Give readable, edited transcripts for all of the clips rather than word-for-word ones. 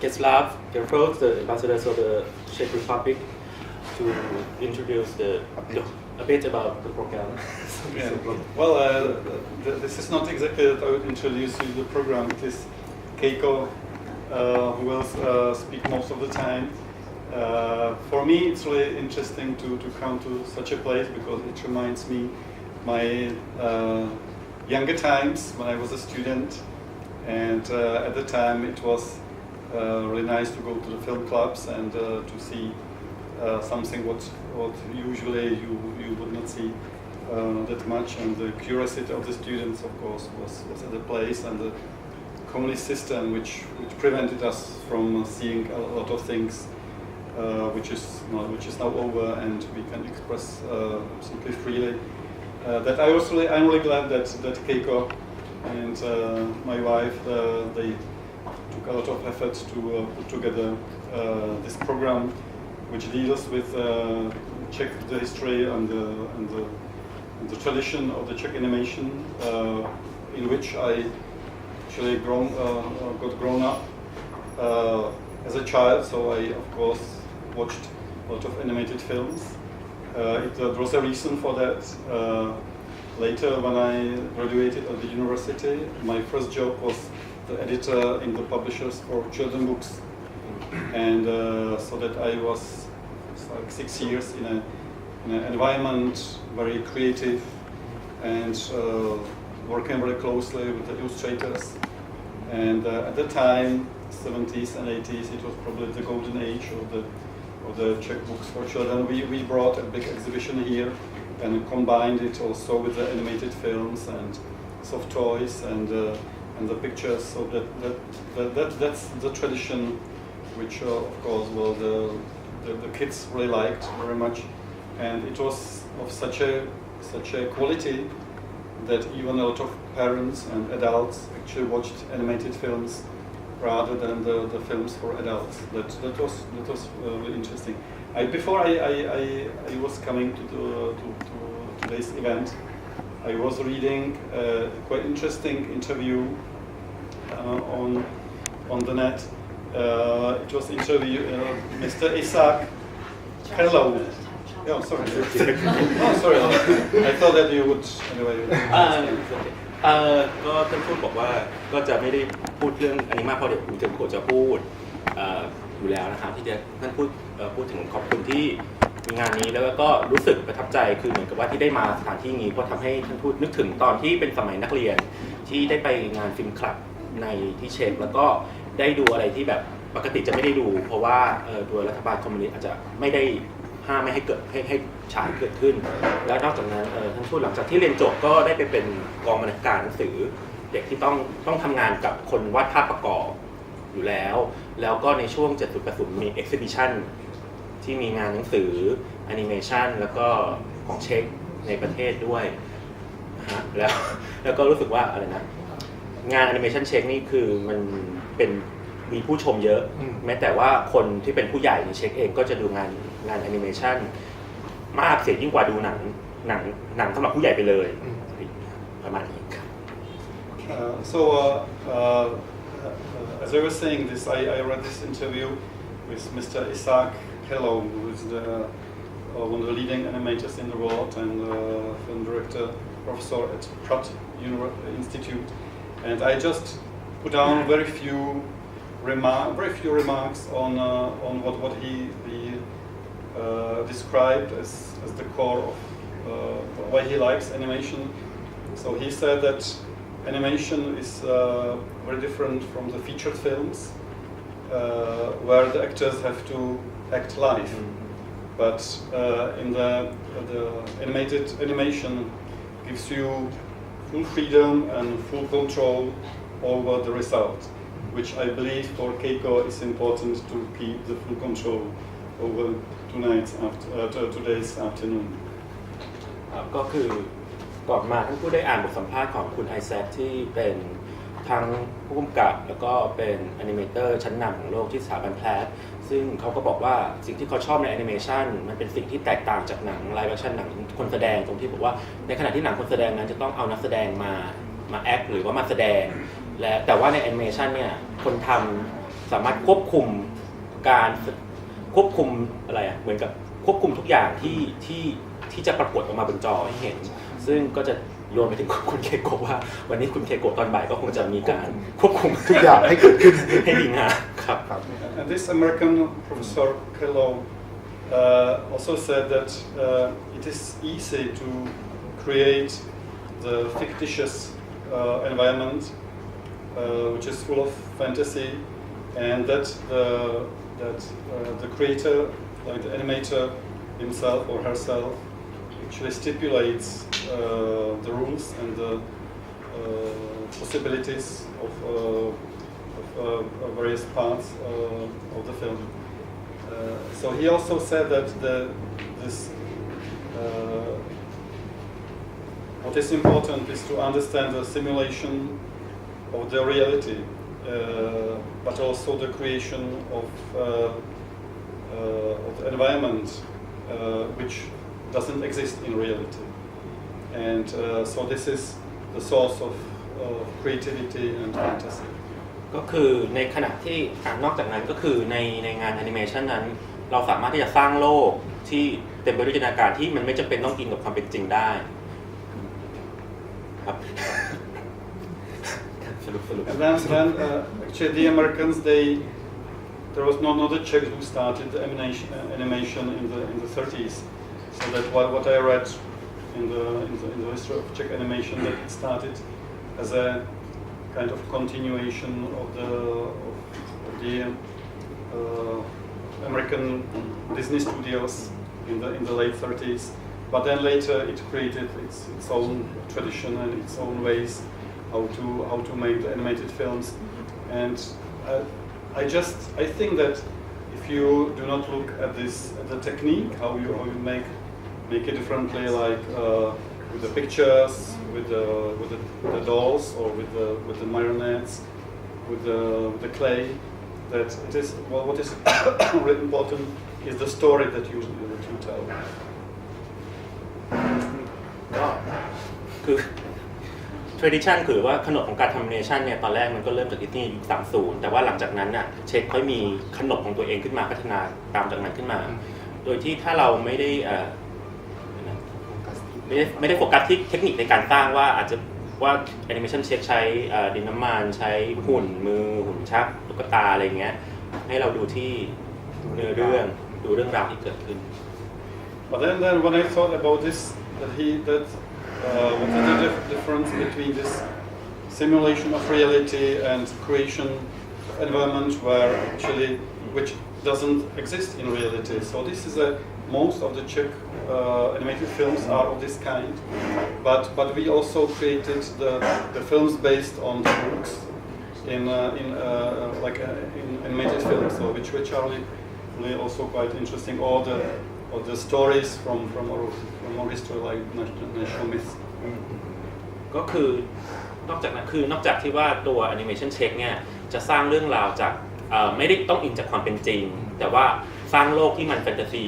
Keslav Gerfeld, the ambassador of the Czech Republic, to introduce a bit about the program. Yeah. Well, this is not exactly that I would introduce you the program. It is Keiko who will speak most of the time. For me, it's really interesting to come to such a place because it reminds me my younger times when I was a student, and at the time it was really nice to go to the film clubs and to see something what usually you would not see that much, and the curiosity of the students, of course, was at the place, and the communist system which prevented us from seeing a lot of things which is now over, and we can express simply freely. I'm really glad that Keiko and my wife they took a lot of effort to put together this program, which deals with the history and the tradition of the Czech animation, in which I actually got grown up as a child. So I, of course, watched a lot of animated films. There was a reason for that. Later, when I graduated at the university, my first job was the editor in the publishers for children's books, and so that I was like 6 years in an environment very creative and working very closely with the illustrators. And at the time, 70s and 80s, it was probably the golden age of the Czech books for children. We brought a big exhibition here and combined it also with the animated films and soft toys and the pictures. So that's the tradition, which of course, well, the kids really liked very much, and it was of such a quality that even a lot of parents and adults actually watched animated films rather than the films for adults. That was really interesting. Before I was coming to today's event, I was reading a quite interesting interview on the net. It was interview Mr. Isaac. Hello. Oh, sorry. Oh, sorry. I thought that you would anyway. ก็ท่านพูดบอกว่าก็จะไม่ได้พูดเรื่องอันนี้มากเพราะเดี๋ยวคุณเจมโกจะพูดอยู่แล้วนะครับที่จะท่านพูดถึงขอบคุณที่มีงานนี้แล้วก็รู้สึกประทับใจคือเหมือนกับว่าที่ได้มาสถานที่นี้เพราะทำให้ท่านพูดนึกถึงตอนที่เป็นสมัยนักเรียนที่ได้ไปงานฟิล์มคลับในที่เช็กแล้วก็ได้ดูอะไรที่แบบปกติจะไม่ได้ดูเพราะว่าตัวรัฐบาลคอมมิวนิสต์อาจจะไม่ได้ห้ามไม่ให้เกิดให้ฉายเกิดขึ้นแล้วนอกจากนั้นท่านพูดหลังจากที่เรียนจบก็ได้ไปเป็นกองบรรณาธิการหนังสือเด็กที่ต้องทำงานกับคนวาดภาพประกอบอยู่แล้วก็ในช่วง 70-80 มี exhibition ที่มีงานหนังสือแอนิเมชันแล้วก็ของเช็คในประเทศด้วยนะฮะแล้วก็รู้สึกว่าอะไรนะงานแอนิเมชันเช็คนี่คือมันเป็นมีผู้ชมเยอะแม้แต่ว่าคนที่เป็นผู้ใหญ่ในเช็คเองก็จะดูงานแอนิเมชันมากเสียยิ่งกว่าดูหนังสำหรับผู้ใหญ่ไปเลยประมาณนี้ครับ As I was saying this, I read this interview with Mr. Isaac Hello, who is one of the leading animators in the world and film director, professor at Pratt Institute, and I just put down very few remarks on what he described as the core of why he likes animation. So he said that animation is very different from the featured films, where the actors have to act live. But in the animated animation gives you full freedom and full control over the result, which I believe for Keiko is important to keep the full control over today's afternoon. ก็คือก่อนมาท่านผู้ได้อ่านบทสัมภาษณ์ของคุณไอแซคที่เป็นทั้งผู้กำกับแล้วก็เป็นแอนิเมเตอร์ชั้นนำของโลกที่สถาบันแพทย์ซึ่งเขาก็บอกว่าสิ่งที่เขาชอบในแอนิเมชันมันเป็นสิ่งที่แตกต่างจากหนังไลฟ์แอคชั่นหนังคนแสดงตรงที่บอกว่าในขณะที่หนังคนแสดงนั้นจะต้องเอานักแสดงมาแอคหรือว่ามาแสดงและแต่ว่าในแอนิเมชันเนี่ยคนทำ สามารถควบคุมการควบคุมอะไรอ่ะเหมือนกับควบคุมทุกอย่างที่จะปรากฏออกมาบนจอให้เห็นซึ่งก็จะโยนไปถึงคุณเคโกะว่าวันนี้คุณเคโกะตอนบ่ายก็คงจะมีการควบคุมทุกอย่างให้เกิดขึ้นให้ดีงามครับ And this American professor Keiko also said that it is easy to create the fictitious environment which is full of fantasy, and that the creator, like the animator himself or herself, actually stipulates the rules and the possibilities of various parts of the film. So he also said that what is important is to understand the simulation of the reality, but also the creation of the environment which doesn't exist in reality. And so this is the source of creativity and fantasy. ก็คือในขณะที่นอกจากนั้นก็คือในงานแอนิเมชันนั้นเราสามารถที่จะสร้างโลกที่เต็มไปด้วยจินตนาการที่มันไม่จำเป็นต้องอิงกับความเป็นจริงได้ครับ And then actually the Americans there was not the Czechs who started the animation in the 30s. So that what I read in the history of Czech animation, that it started as a kind of continuation of the American Disney studios in the late 30s. But then later it created its own tradition and its own ways how to make the animated films. And I think that if you do not look at the technique, how you make it differently, like with the pictures, with the dolls, or with the marionettes, with the clay, that it is what is really important is the story that you tell. ก็คือ tradition คือว่าขนบของการทำแอนิเมชันเนี่ยตอนแรกมันก็เริ่มจากดิสนีย์ยุค 30 แต่ว่าหลังจากนั้นน่ะเช็คค่อยมีขนบของตัวเองขึ้นมาพัฒนาตามจากนั้นขึ้นมาโดยที่ถ้าเราไม่ได้โฟกัสที่เทคนิคในการสร้างว่าอาจจะว่าแอนิเมชันเช็คใช้ดินน้ำมันใช้หุ่นมือหุ่นชักตุ๊กตาอะไรเงี้ยให้เราดูที่เนื้อเรื่องดูเรื่องราวที่เกิดขึ้น But then when I thought about this, what is the difference between this simulation of reality and creation of environment which doesn't exist in reality. So this is most of the Czech animated films are of this kind, but we also created the films based on the books in animated films, so which are really also quite interesting. Or the stories from our history, like national myths. ก็คือนอกจากที่ว่าตัวแอนิเมชันเช็คเนี่ยจะสร้างเรื่องราวจากไม่ได้ต้องอิงจากความเป็นจริงแต่ว่าสร้างโลกที่มันแฟนตาซี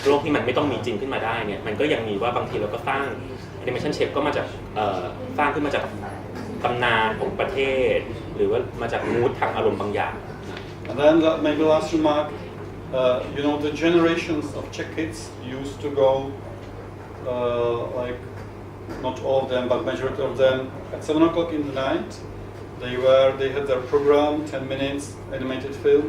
โลกที่มันไม่ต้องมีจริงขึ้นมาได้เนี่ยมันก็ยังมีว่าบางทีเราก็สร้างแอนิเมชันเช็คก็มาจากสร้างขึ้นมาจากตำนานของประเทศหรือว่ามาจากมูดทางอารมณ์บางอย่าง And then maybe last remark, the generations of Czech kids used to go like not all of them but majority of them at 7 o'clock in the night. They had their program, 10 minutes animated film.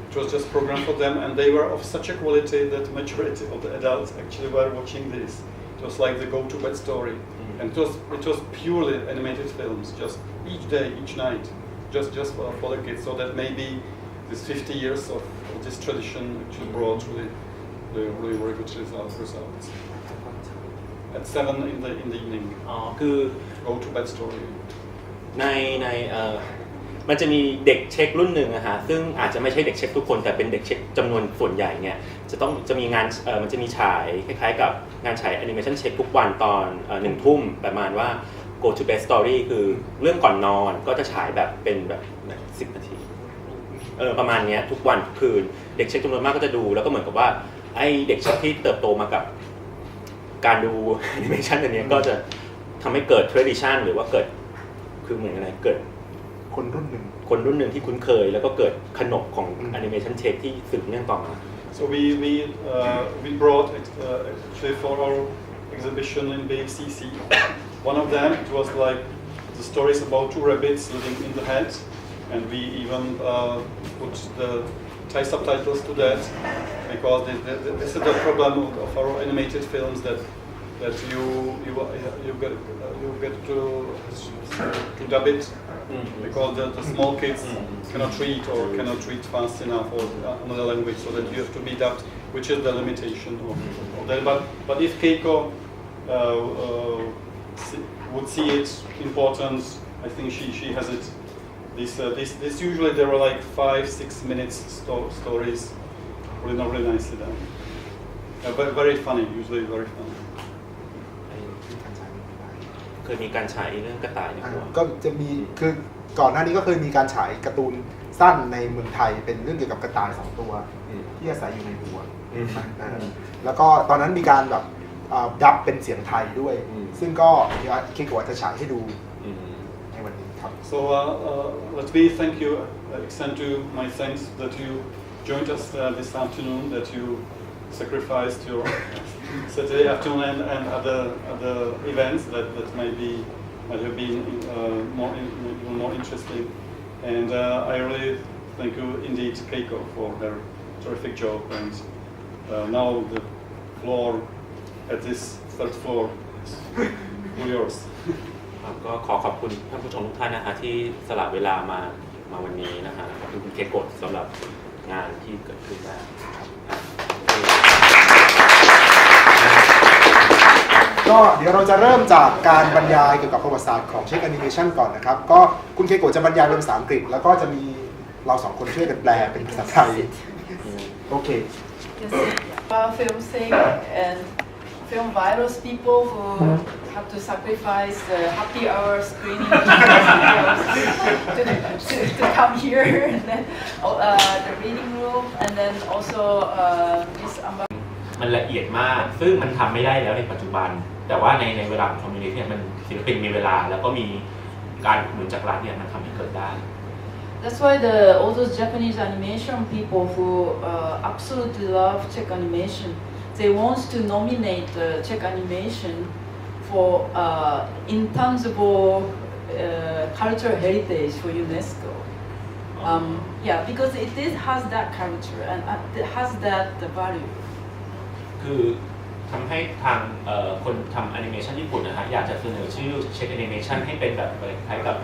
It was just programmed for them, and they were of such a quality that majority of the adults actually were watching this. It was like the go-to-bed story, and it was purely animated films, just each day, each night, just for the kids. So that maybe this 50 years of this tradition actually brought really very good results. At 7 in the evening. คือ go-to-bed story. ในมันจะมีเด็กเช็ครุ่นหนึ่งนะฮะซึ่งอาจจะไม่ใช่เด็กเช็คทุกคนแต่เป็นเด็กเช็คจำนวนส่วนใหญ่เนี่ยจะมีงานมันจะมีฉายคล้ายๆกับงานฉายแอนิเมชันเช็คทุกวันตอน1 ทุ่มประมาณว่า go to bed story คือเรื่องก่อนนอนก็จะฉายแบบเป็นแบบ10 นาทีประมาณนี้ทุกวันทุกคืนเด็กเช็คจำนวนมากก็จะดูแล้วก็เหมือนกับว่าไอ้เด็กเช็คที่เติบโตมากับการดูแอนิเมชันอันนี้ก็จะทำให้เกิด tradition หรือว่าเกิดคือเหมือนอะไรเกิดคนรุ่นหนึ่ง คนรุ่นหนึ่งที่คุ้นเคยแล้วก็เกิดขนบของแอนิเมชันเช็คที่สืบเนื่องต่อมา So we brought it actually for our exhibition in BFCC. One of them it was like the stories about two rabbits living in the hat, and we even put the Thai subtitles to that because this is the problem of our animated films that you get to dub it because the small kids cannot read or cannot read fast enough or another language, so that you have to be dubbed, which is the limitation of that. But if Keiko would see its importance, I think she has it. This usually there are like 5-6 minutes stories, really nicely done. Very funny, usually very funny. เคยมีการฉายเรื่องกระต่ายในหัว ก็จะมีคือก่อนหน้านี้ก็เคยมีการฉายการ์ตูนสั้นในเมืองไทยเป็นเรื่องเกี่ยวกับกระต่าย2ตัวที่อาศัยอยู่ในหัวแล้วก็ตอนนั้นมีการแบบดับเป็นเสียงไทยด้วยซึ่งก็เดี๋ยวเคโกะจะฉายให้ดูในวันนี้ครับ So let me thank you, extend to my thanks that you joined us this afternoon, that you sacrificed your Saturday afternoon and other events that might have been more interesting. And I really thank you indeed, Keiko, for her terrific job. And now the floor at this third floor is all yours. ก็ขอขอบคุณท่านผู้ชมทุกท่านนะคะที่สละเวลามาวันนี้นะคะขอบคุณคุณเคโกะสำหรับงานที่เกิดขึ้นได้ก็เดี๋ยวเราจะเริ่มจากการบรรยายเกี่ยวกับประวัติศาสตร์ของเช็คแอนิเมชันก่อนนะครับก็คุณเคโกะจะบรรยายเป็นภาษาอังกฤษแล้วก็จะมีเราสองคนช่วยกันแปลเป็นภาษาไทยโอเค Film Sei and FilmVirus people who have to sacrifice the happy hour screening to come here and then the reading room and then also this มันละเอียดมากซึ่งมันทำไม่ได้แล้วในปัจจุบันแต่ว่าในเวลาของคอมมิวนิตี้เนี่ยมันศิลปินมีเวลาแล้วก็มีการหนุนจากรัฐเนี่ยมันทำให้เกิดได้ That's why all those Japanese animation people who absolutely love Czech animation, they want to nominate Czech animation for intangible cultural heritage for UNESCO. Yeah, because it has that culture and it has that value. คือทำให้ทางคนทำแอนิเมชันญี่ปุ่นนะฮะอยากจะเสนอชื่อเช็คแอนิเมชันให้เป็นแบบคล้ายกับ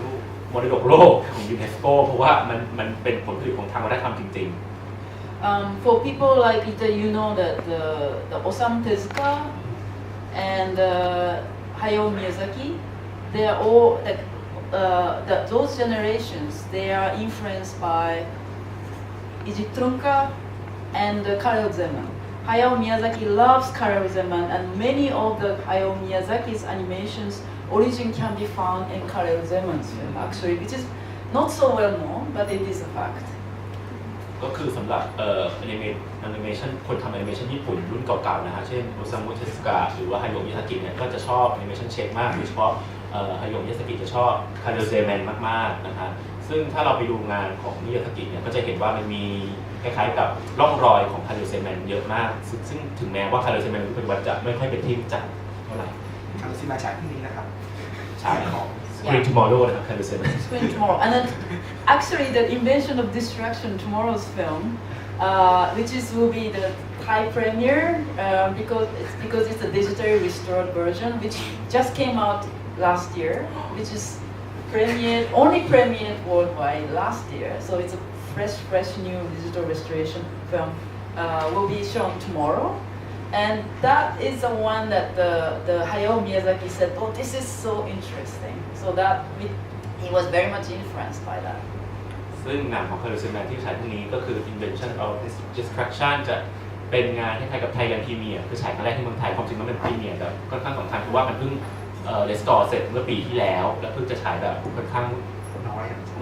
มรดกโลกของยูเนสโกเพราะว่ามันเป็นผลผลิตของทางวัฒนธรรมจริงๆ For people like you know that the Osamu Tezuka and Hayao Miyazaki, they are all those generations. They are influenced by Iji Trunka and Karel Zeman.Hayao Miyazaki loves Karel Zeman, and many of the Hayao Miyazaki's animations origin can be found in Karel Zeman's film, actually, which is not so well known, but it is a fact. ก็คือสำหรับแอนิเมชันคนทำแอนิเมชันญี่ปุ่นรุ่นเก่าๆนะฮะเช่นโอซามุเทสึกะหรือว่าฮายโอะมิยาสกิเนี่ยก็จะชอบแอนิเมชันเช็คมากโดยเฉพาะฮายโอะมิยาสกิจะชอบคาเรลเซแมนมากๆนะฮะซึ่งถ้าเราไปดูงานของมิยาสกิเนี่ยก็จะเห็นว่ามันมีคล้ายๆกับร่องรอยของคาร์เรลเซแมนเยอะมากซึ่งถึงแม้ว่าคาร์เรลเซแมนปัจจุบันจะไม่ค่อยเป็นที่รู้จักเท่าไหร่คาร์เรลเซแมนฉายพรุ่งนี้นะครับฉายของ Spring Tomorrow นะครับคาร์เรลเซแมน Spring Tomorrow and then actually the Invention of Distraction tomorrow's film which will be the Thai premiere because it's a digitally restored version which just came out last year which is only premiered worldwide last year so it's a fresh new digital restoration film will be shown tomorrow, and that is the one that the Hayao Miyazaki said, "Oh, this is so interesting." So that he was very much influenced by that. ซึ่งงานของคาร์เรลเซแมนที่ฉายพรุ่งนี้ก็คือ Invention of Distraction จะเป็นงานคล้ายๆกับไทยแลนด์พรีเมียร์คือฉายครั้งแรกที่เมืองไทยความจริงมันเป็นพรีเมียร์แต่ค่อนข้างสำคัญเพราะว่ามันเพิ่งเรสตอร์เสร็จเมื่อปีที่แล้วแล้วเพิ่งจะฉายแบบค่อนข้าง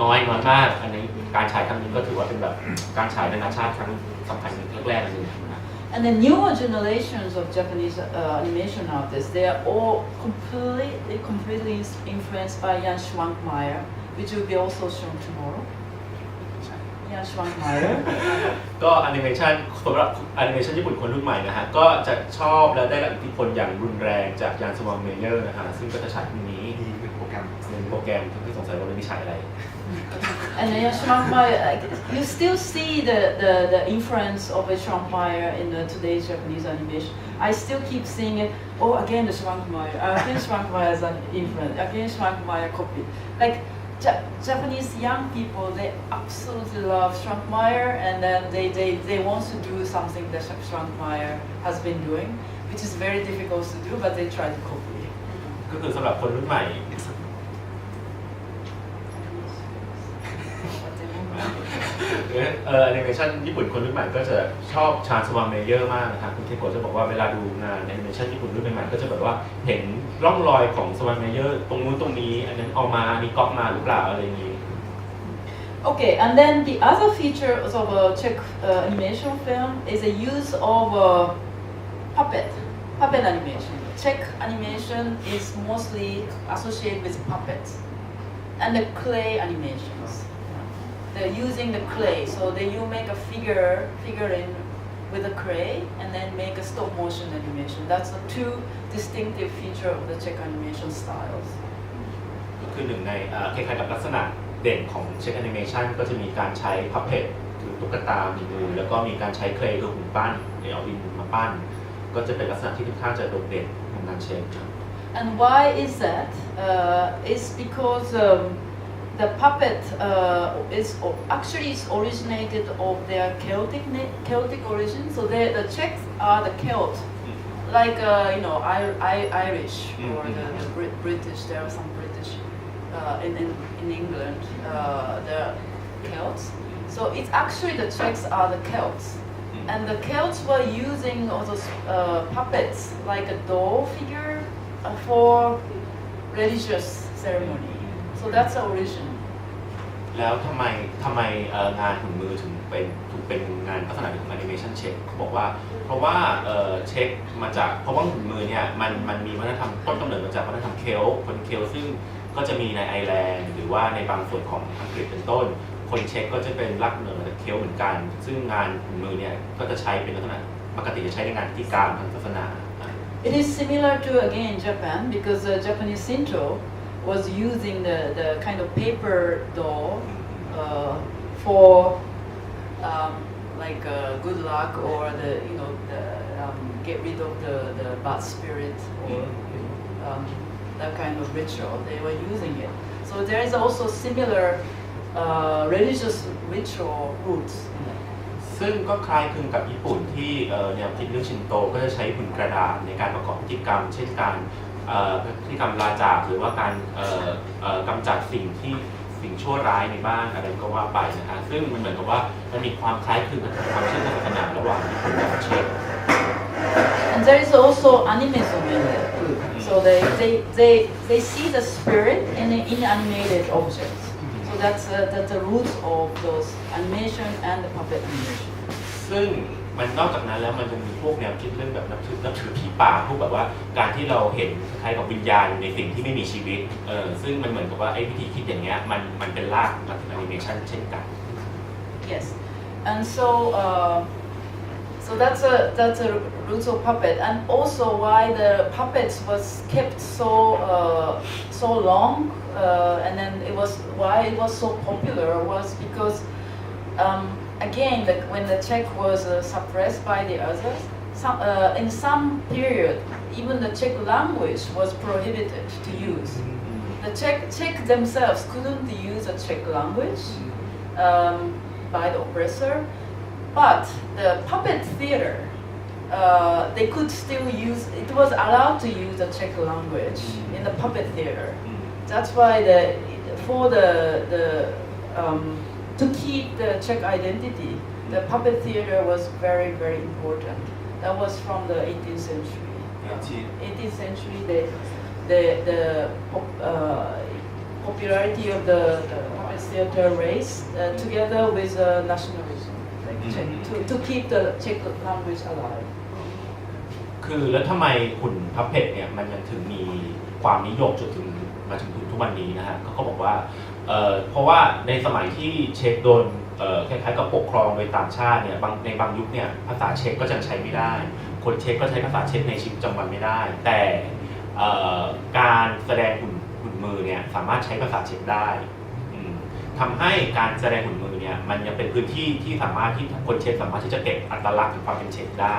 น้อยมากอันนี้การฉายครั้งนี้ก็ถือว่าเป็นแบบการฉายนานาชาติครั้งสำคัญแรกๆเลยนะ And the newer generations of Japanese animation artists, they are all completely influenced by Jan Schwankmeyer, which will be also shown tomorrow. Korean Schwankmeier. ก็แอนิเมชันสำหรับแอนิเมชันญี่ปุ่นคนรุ่นใหม่นะฮะก็จะชอบและได้รับอิทธิพลอย่างรุนแรงจากยานสวาเมเยอร์นะฮะซึ่งก็จะฉายพรุ่งนี้ มีเป็นโปรแกรม เป็นโปรแกรมที่สงสัยว่าเรื่องนี้ฉายอะไร And Schwankmeier, you still see the influence of a Schwankmeier in today's Japanese animation. I still keep seeing it. Oh, again the Schwankmeier. Again Schwankmeier is an influence. Again Schwankmeier copy. Like Japanese young people, they absolutely love Schwankmeier, and then they want to do something that Schwankmeier has been doing, which is very difficult to do, but they try to copy. ก็คือสำหรับคนรุ่นใหม่แอนิเมชันญี่ปุ่นคนรุ่นใหม่ก็จะชอบชาญสวาเมเยอร์มากนะครับคุณเคโกะจะบอกว่าเวลาดูงานแอนิเมชันญี่ปุ่นรุ่นใหม่ก็จะแบบว่าเห็นร่องรอยของสวาเมเยอร์ตรงนู้นตรงนี้อันนั้นเอามามีก๊อปมาหรือเปล่าอะไรอย่างนี้ Okay, and then the other feature of a Czech animation film is a use of puppet animation. Czech animation is mostly associated with puppets and the clay animations. They're using the clay, so you make a figurine with a clay and then make a stop motion animation. That's the two distinctive feature of the Czech animation styles. ก็คือหนึ่งในคล้ายๆกับลักษณะเด่นของเช็คแอนิเมชันก็จะมีการใช้พับเพทคือตุ๊กตามีมือแล้วก็มีการใช้เคลย์คือหุ่นปั้นเอาดินมาปั้นก็จะเป็นลักษณะที่ค่อนข้างจะโดดเด่นของงานเช็ค And why is that? It's because the puppet is actually originated of their Celtic origin. So the Czechs are the Celt, like Irish or the British. There are some British in England. The Celts. So it's actually the Czechs are the Celts, and the Celts were using all those puppets like a doll figure for religious ceremony. So that's the origin. แล้วทำไมงานหุ่นมือถึงเป็นงานลักษณะของแอนิเมชันเช็คเขาบอกว่าเพราะว่าเช็คมาจากเพราะว่าหุ่นมือเนี่ยมันมีวัฒนธรรมต้นกำเนิดมาจากวัฒนธรรมเคลต์คนเคลต์ซึ่งก็จะมีในไอร์แลนด์หรือว่าในบางส่วนของอังกฤษเป็นต้นคนเช็คก็จะเป็นรากกำเนิดมาจากเคลต์เหมือนกันซึ่งงานหุ่นมือเนี่ยก็จะใช้เป็นลักษณะปกติจะใช้ในงานพิธีกรรมทางศาสนา It is similar to again Japan because Japanese Shinto was using the kind of paper doll for like good luck or the get rid of the bad spirit or that kind of ritual. They were using it. So there is also similar religious ritual roots. ซึ่งก็คล้ายคลึงกับญี่ปุ่นที่แนวคิดเรื่องชินโตก็จะใช้หุ่นกระดาษในการประกอบพิธีกรรมเช่นการพิธีกรรมลาจากหรือว่าการกำจัดสิ่งชั่วร้ายในบ้านอะไรก็ว่าไปนะฮะซึ่งมันเหมือนกับว่ามันมีความคล้ายคลึงกับความเชื่อทางศาสนาระหว่างญี่ปุ่นกับเช็ก And there is also animism in it too. So they see the spirit in animated objects. So that's the roots of those animation and the puppet animation. ซึ่งมันนอกจากนั้นแล้วมันจะมีพวกแนวคิดเรื่องแบบนับถือผีป่าพวกแบบว่าการที่เราเห็นคล้ายกับวิญญาณในสิ่งที่ไม่มีชีวิตซึ่งมันเหมือนกับว่าไอ้วิธีคิดอย่างเงี้ยมันเป็นรากมาถึงแอนิเมชันเช่นกัน Yes, and so that's a roots of puppet, and also why the puppets was kept so long, and then why it was so popular was because. Again, when the Czech was suppressed by the others, in some period, even the Czech language was prohibited to use. The Czech themselves couldn't use the Czech language by the oppressor, but the puppet theater, they could still use. It was allowed to use the Czech language in the puppet theater. That's why to keep the Czech identity, the puppet theater was very, very important. That was from the 18th century. 18th century, the popularity of the puppet theater raised together with nationalism, like Czech, to keep the Czech language alive. คือแล้วทำไมหุ่นพับเพทเนี่ยมันยังถึงมีความนิยมจนถึงมาถึงทุกวันนี้นะฮะเขาบอกว่าเพราะว่าในสมัยที่เช็กโดน คล้ายๆกับปกครองโดยต่างชาติเนี่ยในบางยุคเนี่ยภาษาเช็กก็ยังใช้ไม่ได้คนเช็กก็ใช้ภาษาเช็กในชีวิตประจำวันไม่ได้แต่การแสดงหุ่นมือเนี่ยสามารถใช้ภาษาเช็กได้ทำให้การแสดงหุ่นมือเนี่ยมันยังเป็นพื้นที่ที่สามารถที่คนเช็กสามารถที่จะเก็บอัตลักษณ์ของความเป็นเช็กได้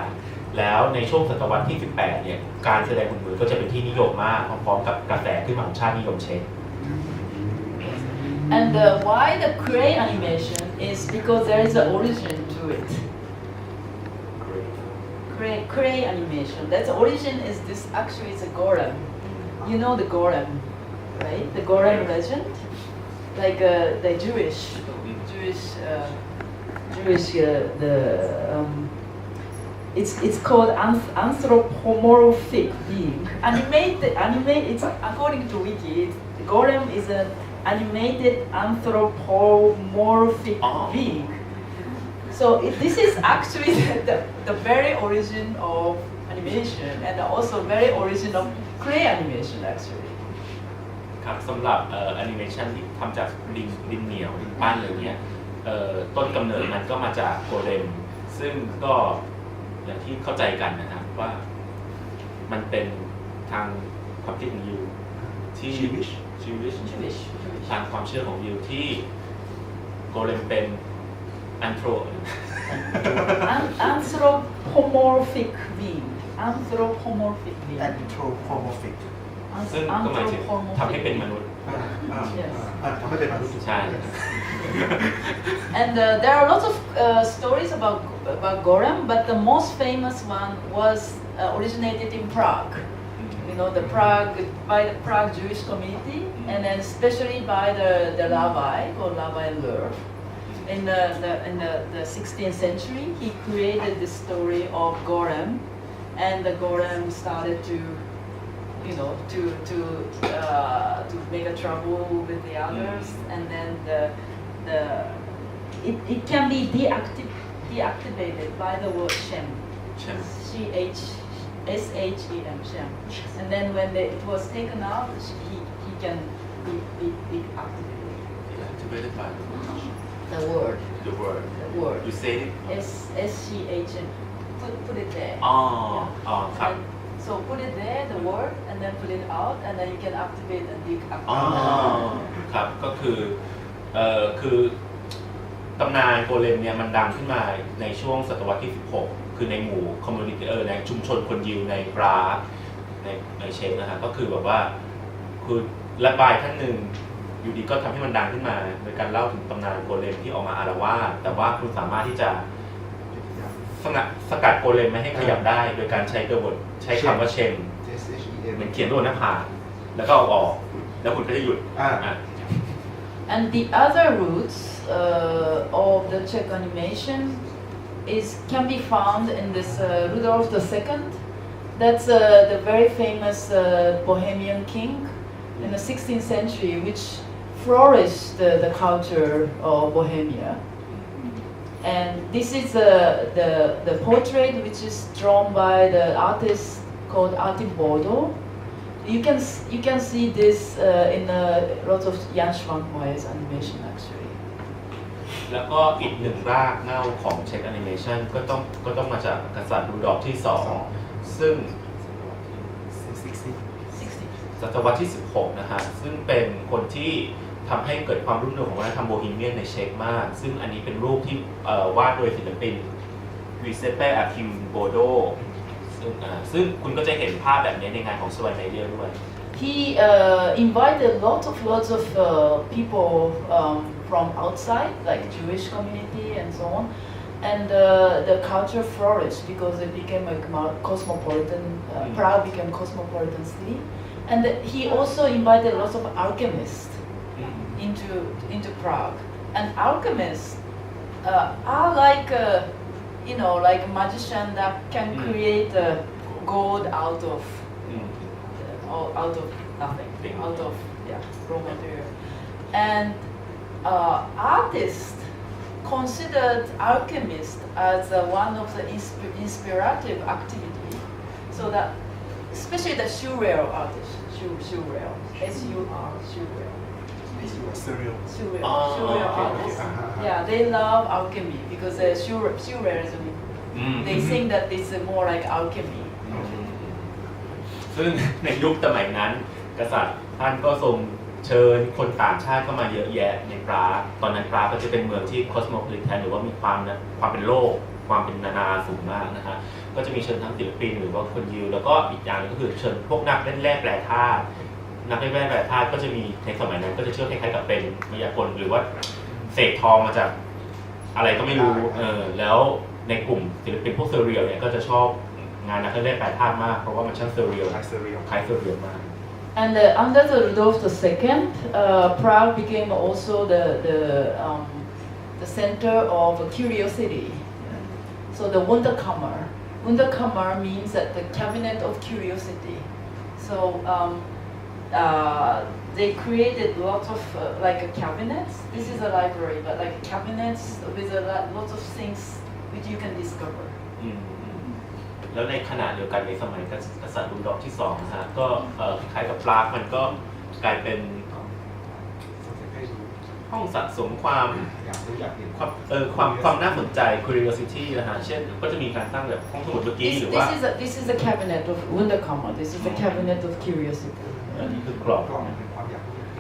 แล้วในช่วงศตวรรษที่ 18 เนี่ยการแสดงหุ่นมือก็จะเป็นที่นิยมมากพร้อมๆกับกระแสขึ้นมาของชาตินิยมเช็กAnd why the Cray animation is because there is an origin to it. Cray animation. That's origin is this actually it's a golem. You know the golem, right? The golem legend, like the Jewish it's called anthropomorphic being. Animate. It's according to Wiki. Golem is an animated anthropomorphic being. So this is actually the very origin of animation and also very origin of clay animation actually. ครับสำหรับแอนิเมชันที่ทำจากดินเหนียวดินปั้นอะไรเงี้ยต้นกำเนิดมันก็มาจากโกเลมซึ่งก็อย่างที่เข้าใจกันนะครับว่ามันเป็นทางความคิดของยูที่ชีวิตทางความเชื่อของยูที่โกเลมเป็นanthropomorphic being ซึ่งก็หมายถึงทำให้เป็นมนุษย์ทำให้เป็นมนุษย์ใช่ And there are lots of stories about Gorem, but the most famous one was originated in Prague. You know, by the Prague Jewish community, and then especially by the rabbi called Rabbi Lerv. In the 16th century, he created the story of Gorem, and the Gorem started to make a trouble with the others, and then it can be deactivated by the word Shem. Shem. And then when it was taken out, he can be deactivated by the word. The word. You say it. SCHM. Put it there.ครับ So put it there, the word, and then put it out, and then you can activate and deactivate. ครับก็คือตำนานโกเลมเนี่ยมันดังขึ้นมาในช่วงศตวรรษที่ 16 คือในหมู่คอมมูนิตี้ในชุมชนคนยิวในปรากในเช็กนะครับก็คือแบบว่าคือระบายท่านหนึ่งอยู่ดีก็ทำให้มันดังขึ้นมาโดยการเล่าถึงตำนานโกเลมที่ออกมาอาละวาดแต่ว่าคุณสามารถที่จะสกัดโกเลมไม่ให้ขยับได้โดยการใช้กระบวนใช้คำว่าเชมเหมือนเขียนบนหน้าผากแล้วก็เอาออกแล้วคุณก็จะหยุดAnd the other roots of the Czech animation can be found in this Rudolf II. That's the very famous Bohemian king in the 16th century, which flourished the culture of Bohemia. And this is the portrait which is drawn by the artist called Artim Bodo. You can see this in a lot of Jan Schwankmeyer's animation actually. แล้วก็อีกหนึ่งรากเหง้าของเช็คแอนิเมชันก็ต้องมาจากกษัตริย์รูดอล์ฟที่ 2ซึ่งศตวรรษที่ 16 นะฮะซึ่งเป็นคนที่ทำให้เกิดความรุ่งเรืองของวัฒนธรรมโบฮีเมียนในเช็กมากซึ่งอันนี้เป็นรูปที่วาดโดยศิลปินวิเซเป้อาคิมโบโดซึ่งคุณก็จะเห็นภาพแบบนี้ในงานของสวานไนเดียด้วย He invited lots of people from outside, like Jewish community and so on, and the culture flourished because it became a cosmopolitan. Prague became a cosmopolitan city, and he also invited lots of alchemists into Prague. And alchemists are like like a magician that can create gold out of nothing, out of raw material. And artists considered alchemist as one of the inspirative activity, so that especially the surreal artists, surreal, S-U-R, surreal. surreal surreal, Ah, surreal okay, artists. okay. Yeah, they love alchemy because surrealism. They think that it's more like alchemy. ซึ่งในยุคสมัยนั้นกษัตริย์ท่านก็ทรงเชิญคนต่างชาติเข้ามาเยอะแยะในปรากตอนนั้นปรากก็จะเป็นเมืองที่ cosmopolitan หรือว่ามีความเป็นโลกความเป็นนานาสูงมากนะฮะก็จะมีเชิญทั้งศิลปินหรือว่าคนยิวแล้วก็อีกอย่างนึงก็คือเชิญพวกนักเล่นแร่แปรธาตุนักเล่นแร่แปรธาตุก็จะมีในสมัยนั้นก็จะเชื่อคล้ายๆกับเป็นมายากลหรือว่าเศษทองมาจากอะไรก็ไม่รู้แล้วในกลุ่มศิลปินพวกเซอร์เรียลเนี่ยก็จะชอบงานนักเล่นแร่แปรธาตุมากเพราะว่ามันช่างเซอร์เรียลคล้ายเซอร์เรียลมาก And under the Rudolf II, Prague became also the center of curiosity. So the Wunderkammer means that the cabinet of curiosity. So they created lots of like cabinets. This is a library, but like cabinets with lots of things which you can discover. แล้วในขณะเดียวกันในสมัยกษัตริย์รุดอล์ฟที่2นะฮะก็คล้ายกับปรากมันก็กลายเป็นห้องสะสมความน่าสนใจ curiosity นะฮะเช่นก็จะมีการตั้งแบบห้องสมุดเมื่อกี้หรือว่า This is a cabinet of Wunderkammer. This is a cabinet of curiosity. อันนี้คือกรอบ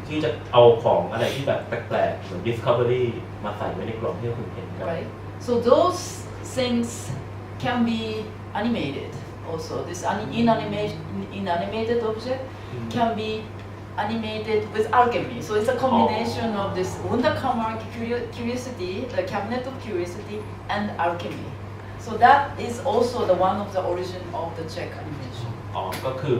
ที่จะเอาของอะไรที่แบบแปลกๆเหมือน discovery มาใส่ไว้ในกล่องที่คุณเห็นกัน Right. So those things can be animated also. This inanimated object can be animated with alchemy. So it's a combination of this Wunderkammer curiosity, the cabinet of curiosity, and alchemy. So that is also the one of the origin of the Czech animation. ก็คือ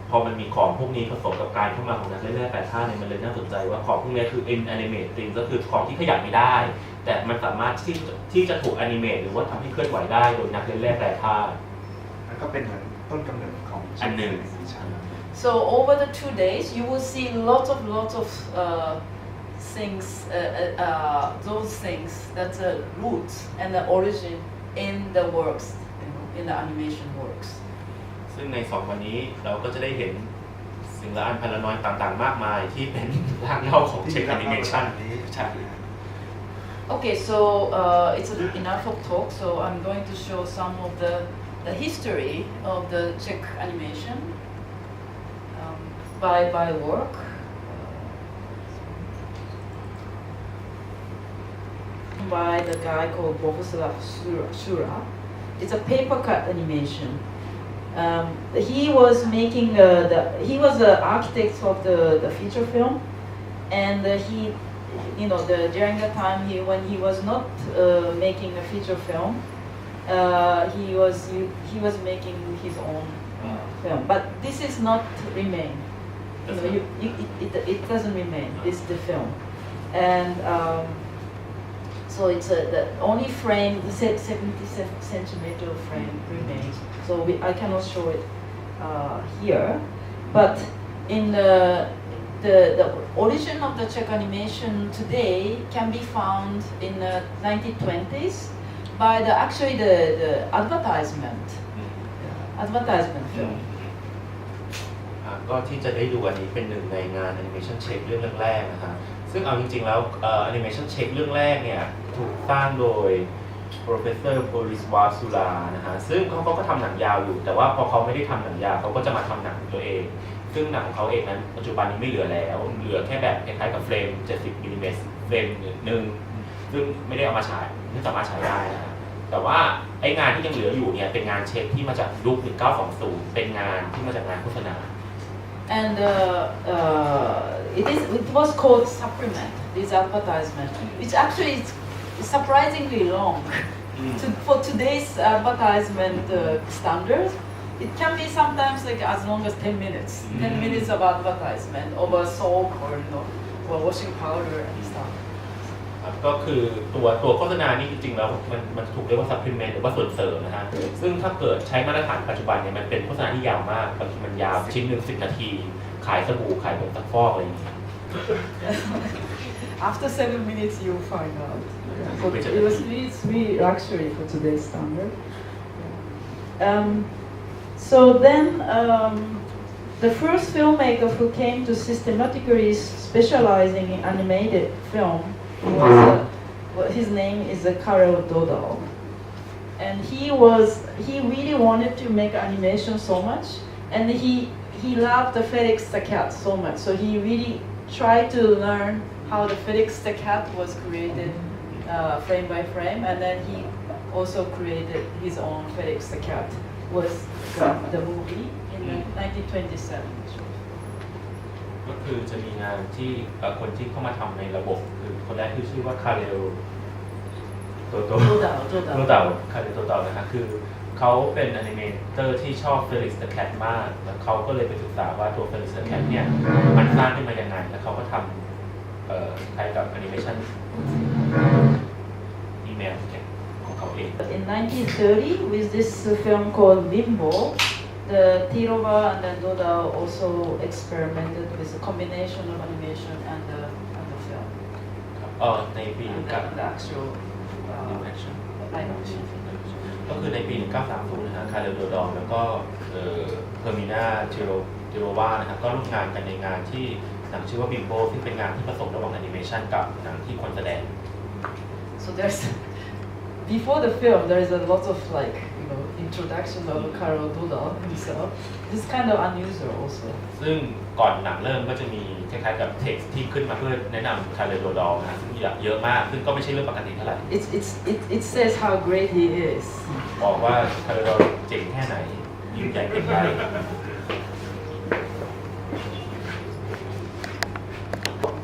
พอมันมีของพวกนี้ผสมกับการเข้ามาของนักเล่นแร่แปรธาตุเนี่ยมันเลยน่าสนใจว่าของพวกนี้คือ inanimate thing ก็คือของที่ขยับไม่ได้แต่มันสามารถที่จะถูก animate หรือว่าทำให้เคลื่อนไหวได้โดยนักเล่นแร่แปรธาตุนั่นก็เป็นเหมือนต้นกำเนิดของ อันหนึ่ง So over the 2 days, you will see lots of things, those things that are roots and the origin in the works, in the animation works. ซึ่งใน2วันนี้เราก็จะได้เห็นสิ่งละอันพันละน้อยต่างๆมากมายที่เป็นรากเหง้าของเช็คแอนิเมชันใช่ Okay, so it's enough of talk. So I'm going to show some of the history of the Czech animation by work. By the guy called Bohuslav Shura. It's a paper cut animation. He was making he was the architect of the feature film, and during the time when he was not making a feature film, he was making his own film. But this is not remain. It doesn't remain. It's the film, and so it's the only frame, the 70-centimeter frame remains. So I cannot show it here, but in the origin of the Czech animation today can be found in the 1920s by the advertisement film. ก็ที่จะได้ดูอันนี้เป็นหนึ่งในงานแอนิเมชันเช็คเรื่องแรกๆนะครับซึ่งเอาจริงๆแล้วแอนิเมชันเช็คเรื่องแรกเนี่ยถูกสร้างโดย Professor Boris Vasula นะฮะซึ่งเขาก็ทำหนังยาวอยู่แต่ว่าพอเขาไม่ได้ทำหนังยาวเขาก็จะมาทำหนังตัวเองซึ่งหนังของเขาเองนั้นปัจจุบันนี้ไม่เหลือแล้วเหลือแค่แบบคล้ายๆกับเฟรม70 มิลลิเมตรเฟรมหนึ่งซึ่งไม่ได้เอามาฉายไม่สามารถฉายได้นะแต่ว่าไอ้งานที่ยังเหลืออยู่เนี่ยเป็นงานเช็คที่มาจากยุค1920เป็นงานที่มาจากงานโฆษณาAnd it was called supplement, this advertisement, which actually is surprisingly long. For today's advertisement standards, it can be sometimes like as long as 10 minutes. 10 minutes of advertisement over soap or washing powder and stuff. ก็คือตัวโฆษณานี่จริงๆแล้วมันถูกเรียกว่า supplement หรือว่าส่วนเสริมนะฮะซึ่งถ้าเกิดใช้มาตรฐานปัจจุบันเนี่ยมันเป็นโฆษณาที่ยาวมากบางทีมันยาวชิ้นหนึ่ง10 นาทีขายสบู่ขายผงซักฟอกอะไรอย่างเงี้ย After 7 minutes you'll find out. It's really luxury for today's standard. So then The first filmmaker who came to systematically specializing in animated film was his name is Karel Dodal, and he really wanted to make animation so much, and he loved the Felix the Cat so much, so he really tried to learn how the Felix the Cat was created frame by frame, and then he also created his own Felix the Cat was the movie in 1927. ก็คือจะมีงานที่คนที่เข้ามาทำในระบบคือคนแรกคือชื่อว่าคาเรลโตโตคาเรลโตโตนะฮะคือเขาเป็นอนิเมเตอร์ที่ชอบ Felix the Cat มากแล้วเขาก็เลยไปศึกษาว่าตัว Felix the Cat เนี่ยมันสร้างขึ้นมายังไงแล้วเขาก็ทำคล้ายกับแอนิเมชันอีเมลของเขาเอง In 1930, with this film called Bimbo, the Tirova and then Doda also experimented with a combination of animation and the film. ในปี And the actual live action. ก็คือในปี 1930 นะฮะคาร์เรลโดดองแล้วก็เฮอร์มิน่าเทโรวานะครับก็ร่วมงานกันในงานที่หนังชื่อว่าบิมโบซึ่งเป็นงานที่ผสมระหว่างแอนิเมชันกับหนังที่คนแสดง So there's before the film there is a lot of introduction of Karel Dodal himself. This is kind of unusual also. ซึ่งก่อนหนังเริ่มก็จะมีคล้ายๆกับเท็กซ์ที่ขึ้นมาเพื่อแนะนำคาร์เรลโดดองนะซึ่งเยอะมากซึ่งก็ไม่ใช่เรื่องปกติเท่าไหร่ It says how great he is. บอกว่าคาร์เรลโดเจ๋งแค่ไหนยิ่งใหญ่เก่งไร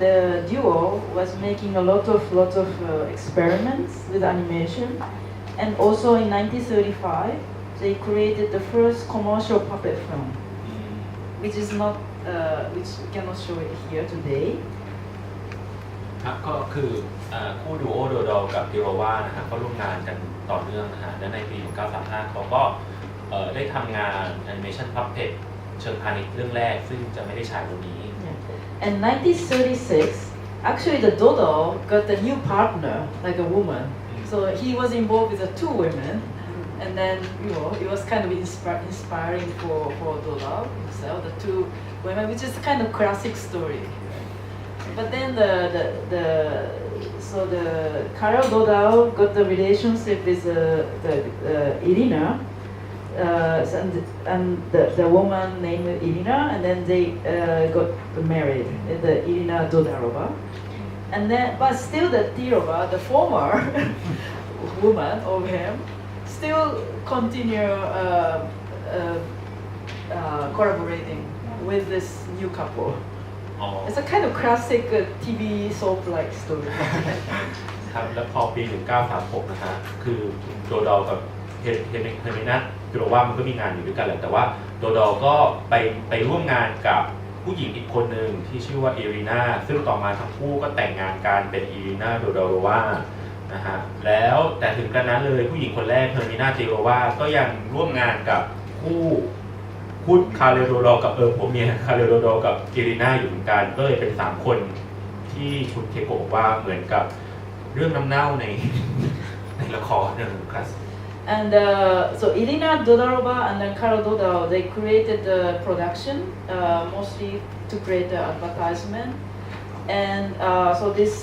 The duo was making a lot of experiments with animation, and also in 1935 they created the first commercial puppet film, which is not which we cannot show it here today. ก็คือคู่ดูโอโดดอกับทิโรวานะฮะก็ร่วมงานกันต่อเนื่องนะฮะและในปี 1935 เขาก็ได้ทำงานแอนิเมชันพับเพทเชิงพาณิชย์เรื่องแรกซึ่งจะไม่ได้ฉายวันนี้ And 1936, actually the Dodo got a new partner, like a woman. So he was involved with the two women, and then it was kind of inspiring for Dodo himself, the two women, which is kind of classic story. But then the Karel Dodo got the relationship with Irina. And the woman named Irina, and then they got married, the Irina Dodarova. And then, but still the Tirova, the former woman of him, still continue collaborating with this new couple. It's a kind of classic TV soap-like story. ครับแล้วพอปี 1936 นะฮะคือโดดอกับเฮมินัทคือเราว่ามันก็มีงานอยู่ด้วยกันแหละแต่ว่าโดดอก็ไปร่วมงานกับผู้หญิงอีกคนหนึ่งที่ชื่อว่าเอรินาซึ่งต่อมาทั้งคู่ก็แต่งงานกันเป็นเอรินาโดดอโรวานะฮะแล้วแต่ถึงกระนั้นเลยผู้หญิงคนแรกเฮมินาเจโรวาก็ยังร่วมงานกับคู่คาเรโดดอกับผมเมียคาเรโดดอกับเอรินาอยู่เหมือนกันก็เลยเป็น3คนที่คุณเคโกะว่าเหมือนกับเรื่องน้ำเน่าในละครเนี่ยครับ And so Irina Dodarova and then Karel Dodal, they created the production mostly to create the advertisement. And so this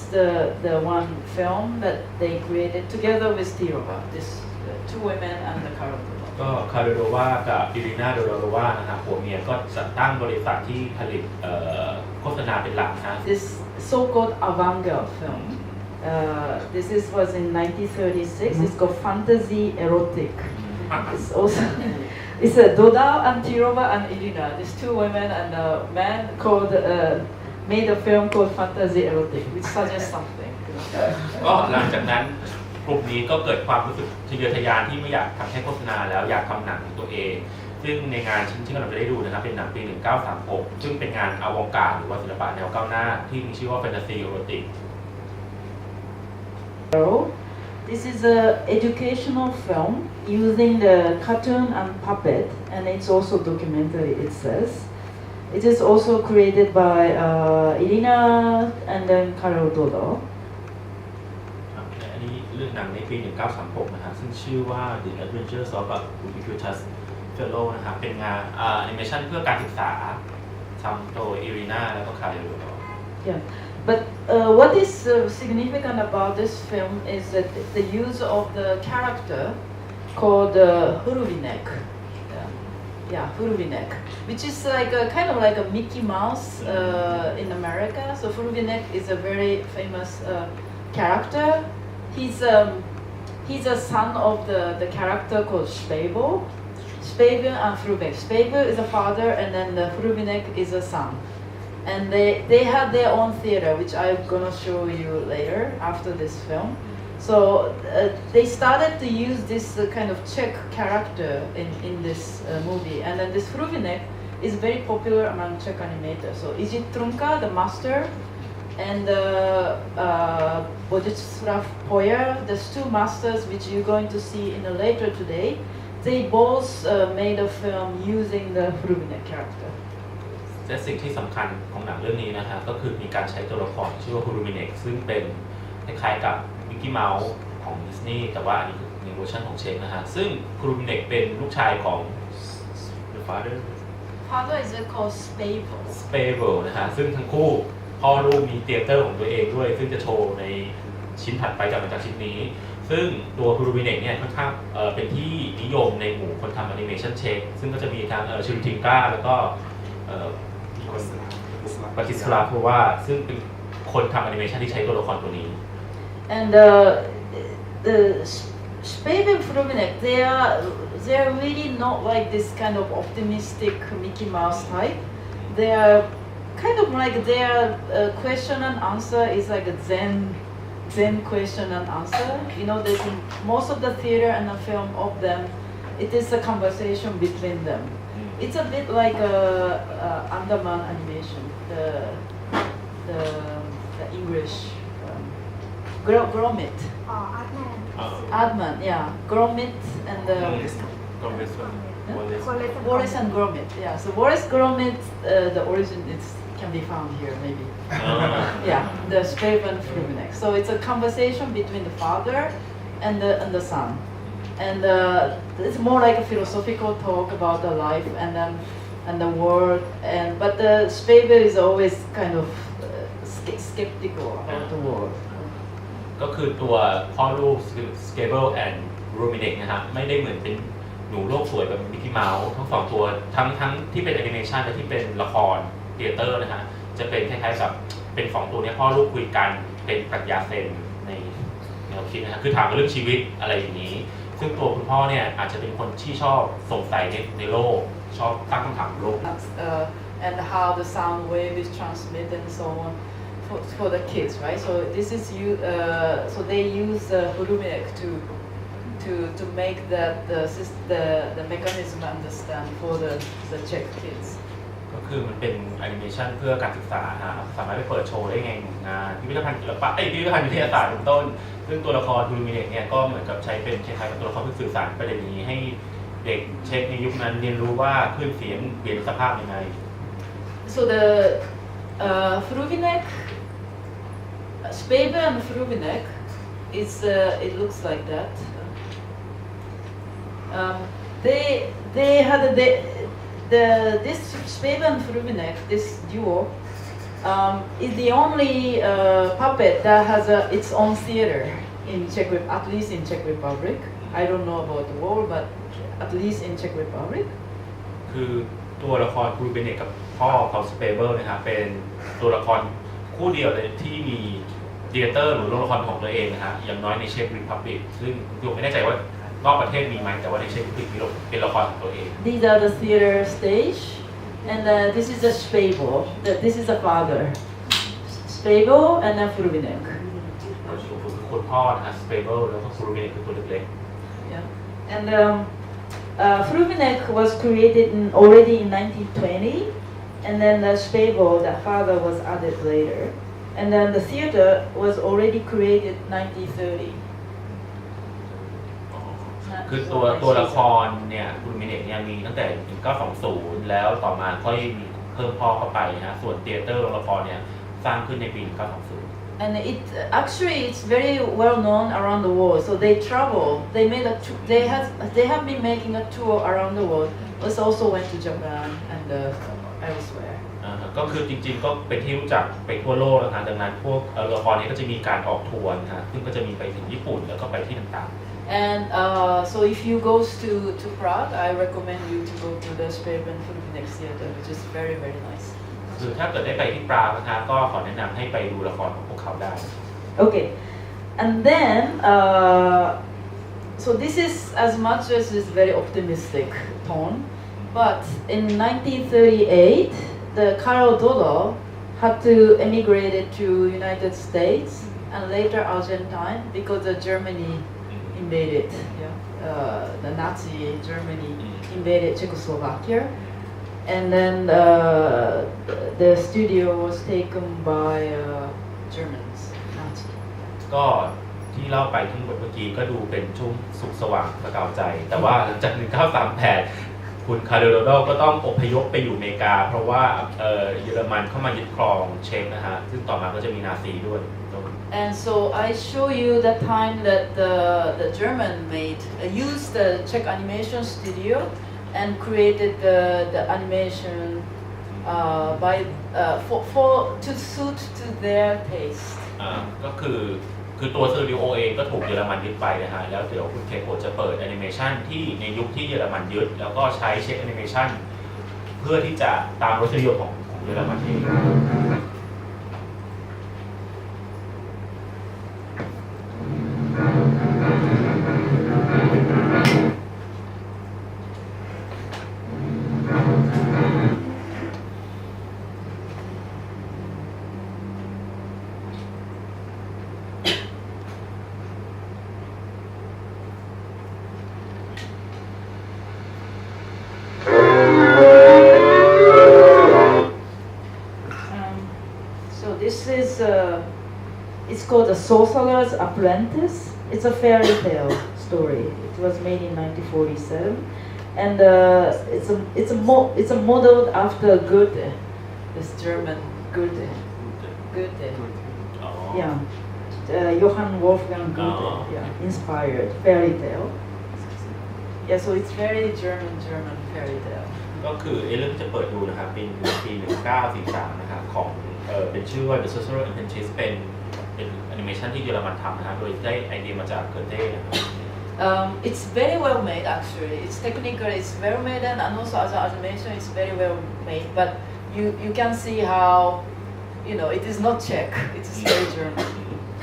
the one film that they created together with Tirova, this two women and the Karel Dodal. ก็คาเรโดวากับอิรินาโดโรวานะครับผัวเมียก็จัดตั้งบริษัทที่ผลิตโฆษณาเป็นหลักนะ This so-called avant-garde film. This was in 1936. It's called fantasy erotic. It's also it's a Dodal and Tirova and Irina. These two women and a man called made a film called fantasy erotic, which suggests something. ก็หลังจากนั้นกลุ่มนี้ก็เกิดความรู้สึกทะเยอทะยานที่ไม่อยากทำแค่โฆษณาแล้วอยากทำหนังของตัวเองซึ่งในงานชิ้นที่เราจะได้ดูนะครับเป็นหนังปี 1936 ซึ่งเป็นงานอวกาศหรือว่าศิลปะแนวก้าวหน้าที่มีชื่อว่าแฟนตาซีอีโรติก This is an educational film using the cartoon and puppet, and it's also documentary, it says. It is also created by Irina and then Karel Dodal. อันนี้เรื่องหนังในปี 1936 นะฮะซึ่งชื่อว่า The Adventures of a Ubiquitous Fellow นะครับเป็นงานแอนิเมชันเพื่อการศึกษาทำโดยอิริน่าแล้วก็คาร์โร Yeah, but what is significant about this film is that the use of the character called Huruvinek. Yeah, Huruvinek, which is like a kind of like a Mickey Mouse in America. So Huruvinek is a very famous character. He's a son of the character called Spabel. Spabel and Frubeck. Spabel is a father, and then the Frubeck is a son. And they had their own theater, which I'm gonna show you later after this film. So they started to use this kind of Czech character in this movie, and then this Frubeck is very popular among Czech animators. So Iji Trunka, the master, and Bodzislav Poyer, there's two masters which you're going to see in a later today. They both made a film using the Frubeck character. และสิ่งที่สำคัญของหนังเรื่องนี้นะฮะก็คือมีการใช้ตัวละครชื่อว่าฮูรูมิเน็กซึ่งเป็นคล้ายๆกับมิกกี้เมาส์ของดิสนีย์แต่ว่าอันนี้คือในเวอร์ชันของเชคนะฮะซึ่งฮูรูมิเน็กเป็นลูกชายของ The Father Father is called Spabel. Spabel นะฮะซึ่งทั้งคู่พ่อลูกมีเธียเตอร์ของตัวเองด้วยซึ่งจะโชว์ในชิ้นถัดไปจากชิ้นนี้ซึ่งตัวฮูรูมิเน็กเนี่ยค่อนข้างเป็นที่นิยมในหมู่คนทำแอนิเมชันเชคซึ่งก็จะมีทั้งชูริทิงก้าแล้วก็ปาติสลาเพราะว่าซึ่งเป็นคนทำแอนิเมชันที่ใช้ตัวละครตัวนี้ And the Spabel and Frubeck, they're really not like this kind of optimistic Mickey Mouse type. They are kind of like their question and answer is like a Zen question and answer. You know, there's most of the theater and the film of them, it is a conversation between them. It's a bit like Andaman animation, the English Gromit. Adman, yeah, Gromit and Boris and Gromit. Yeah, so Boris Gromit, the origin can be found here maybe. Yeah, the Spabel and Frubeck. So it's a conversation between the father and the son. And it's more like a philosophical talk about the life and the world. But the Spabel is always kind of skeptical about the world. ก็คือตัวพ่อลูก Spabel and Frubeck นะฮะไม่ได้เหมือนเป็นหนูโลกสวยแบบมิกกี้เมาส์ทั้งสองตัวทั้งที่เป็นแอนิเมชันและที่เป็นละครเธียเตอร์นะฮะจะเป็นคล้ายๆกับเป็นสองตัวนี้พ่อลูกคุยกันเป็นปรัชญาเซนในแนวคิดนะฮะคือถามเรื่องชีวิตอะไรอย่างนี้ซึ่งตัวคุณพ่อเนี่ยอาจจะเป็นคนที่ชอบสงสัยในโลกชอบตั้งคำถามโลก And how the sound wave is transmitted and so on for the kids, right? So this is so they use Huruminek to make that the mechanism understand for the Czech kids. ก็คือมันเป็นแอนิเมชันเพื่อการศึกษาครับสามารถไปเปิดโชว์ได้ไงงานพิพิธภัณฑ์ศิลปะพิพิธภัณฑ์วิทยาศาสตร์เป็นต้นซึ่งตัวละครฮูรูมิเน็กเนี่ยก็เหมือนกับใช้เป็นคล้ายๆกับตัวละครเพื่อสื่อสารประเด็นนี้ให้เด็กเช็คในยุคนั้นเรียนรู้ว่าคลื่นเสียงเปลี่ยนสภาพยังไง So the Frubeck, Spabel and Frubeck is it looks like that. They had this Spabel and Frubeck, this duo, is the only puppet that has its own theater in at least in Czech Republic. I don't know about the world, but at least in Czech Republic. คือตัวละครฮูรูมิเน็กกับพ่อเขาสเปเบิลนะครับเป็นตัวละครคู่เดียวเลยที่มีเธียเตอร์หรือโรงละครของตัวเองนะฮะอย่างน้อยในเช็กรีพับลิกซึ่งผมไม่แน่ใจว่านอกประเทศมีไหมแต่ว่าในเช็กรีพับลิกมีเป็นละครของตัวเอง These are the theater stage, and this is the Spabel. This is the father, Spabel and then Frubeck. คุณพ่อนะฮะสเปเบิลแล้วก็ฮูรูมิเน็กคือตัวเล็ก Yeah, and Frubeck was created already in 1920, and then the Spabel, the father, was added later, and then the theater was already created 1930. คือตัวละครเนี่ยฮูรูมิเน็กเนี่ยมีตั้งแต่1920แล้วต่อมาค่อยมีเพิ่มพ่อเข้าไปนะฮะส่วนเธียเตอร์โรงละครเนี่ยสร้างขึ้นในปี1920 And it actually it's very well known around the world. So they travel. They made a they have been making a tour around the world. But also went to Japan and elsewhere. ก็คือจริงๆก็เป็นที่รู้จักไปทั่วโลกนะฮะดังนั้นพวกละครนี้ก็จะมีการออกทัวร์นะฮะซึ่งก็จะมีไปถึงญี่ปุ่นแล้วก็ไปที่ต่างๆ And so if you go to Prague, I recommend you to go to the Spaven Filmnex Theater, which is very very nice. คือถ้าเกิดได้ไปที่ปรากนะฮะก็ขอแนะนำให้ไปดูละครของพวกเขาได้ Okay, and then so this is as much as is very optimistic tone, but in 1938, the Karol Dodo had to emigrate to United States and later Argentine because the Germany invaded. The Nazi Germany invaded Czechoslovakia. And then the studio was taken by Germans, Nazi. ก็ที่เล่าไปทั้งหมดเมื่อกี้ก็ดูเป็นช่วงสุขสว่างสกาวใจ แต่ว่าหลังจาก1938คุณคาร์โลโดก็ต้องอพยพไปอยู่อเมริกาเพราะว่าเยอรมันเข้ามายึดครองเช็กนะฮะซึ่งต่อมาก็จะมีนาซีด้วย And so I show you the time that the German used the Czech animation studio and created the animation to suit to their taste. ก็คือตัวสตูดิโอเองก็ถูกเยอรมันยึดไปนะฮะแล้วเดี๋ยวคุณเคโกะจะเปิดแอนิเมชันที่ในยุคที่เยอรมันยึดแล้วก็ใช้เช็คแอนิเมชันเพื่อที่จะตามรสนิยมของเยอรมันเอง This is it's called The Sorcerer's Apprentice. It's a fairy tale story. It was made in 1947, and it's a modeled after Goethe, this German Goethe. Yeah, Johann Wolfgang Goethe. Yeah, inspired fairy tale. Yeah, so it's very German fairy tale. ก็คือเรื่องที่จะเปิดดูนะครับเป็นปี 1943 นะครับของเป็นชื่อว่า The Sorcerer's Apprentice เป็นแอนิเมชันที่เยอรมันทำนะครับโดยได้ไอเดียมาจากเกิร์เต้นะครับ It's very well made actually. It's technical, it's well made, and also as an animation, it's very well made. But you can see how, it is not Czech. It is very German.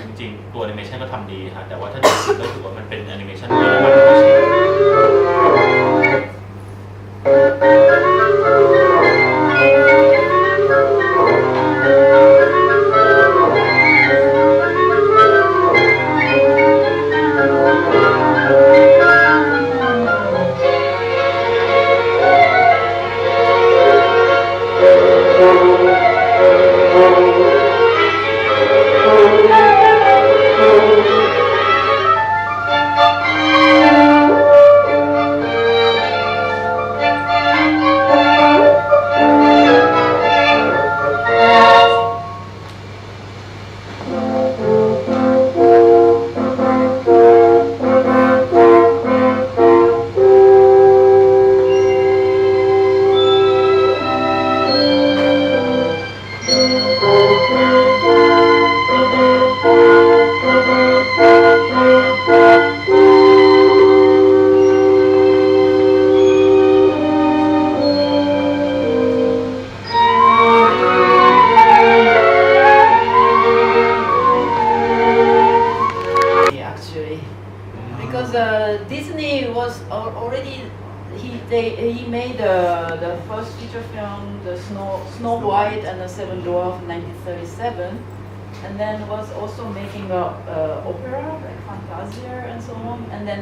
จริงๆตัวแอนิเมชันก็ทำดีนะแต่ว่าถ้าดูก็ถือว่ามันเป็นแอนิเมชันเยอรมันที่Disney was already he made the first feature film, the Snow White and the Seven Dwarfs, in 1937, and then was also making a opera like Fantasia and so on. And then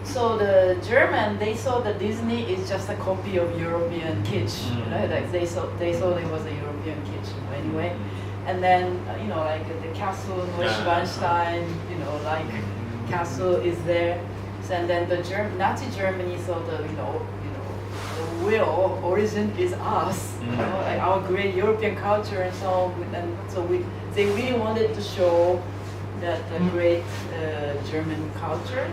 so the German, they saw that Disney is just a copy of European kitsch, right? Like they saw it was a European kitsch anyway. And then like the castle Neuschwanstein, like castle is there. And then the Nazi Germany saw the real origin is us, you know, like our great European culture and so on. And so they really wanted to show that the great German culture,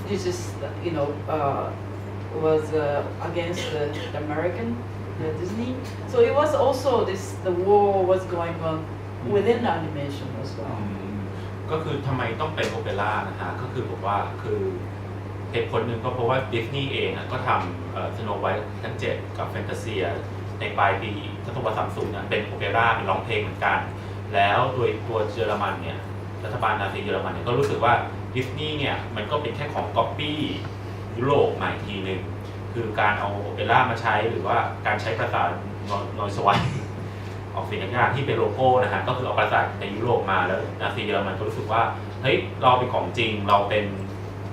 which is, you know, was against the American Disney. So it was also the war was going on within animation as well. ก็คือทำไมต้องเป็นโอเปร่านะฮะก็คือบอกว่าคือเหตุผลหนึ่งก็เพราะว่าดิสนีย์เองก็ทำสโนไวท์ทั้ง7กับแฟนตาเซียในปลายปีทศวรรษ30นั้นเป็นโอเปร่าเป็นร้องเพลงเหมือนกันแล้วโดยตัวเยอรมันเนี่ยรัฐบาลนาซีเยอรมันเนี่ยก็รู้สึกว่าดิสนีย์เนี่ยมันก็เป็นแค่ของก๊อปปี้ยุโรปใหม่ทีนึงคือการเอาโอเปร่ามาใช้หรือว่าการใช้ภาษานอยสวรรค์ออกเสียงยากที่เป็นโลโก้นะฮะก็คือเอาภาษาในยุโรปมาแล้วนาซีเยอรมันก็รู้สึกว่าเฮ้ยเราเป็นของจริงเราเป็น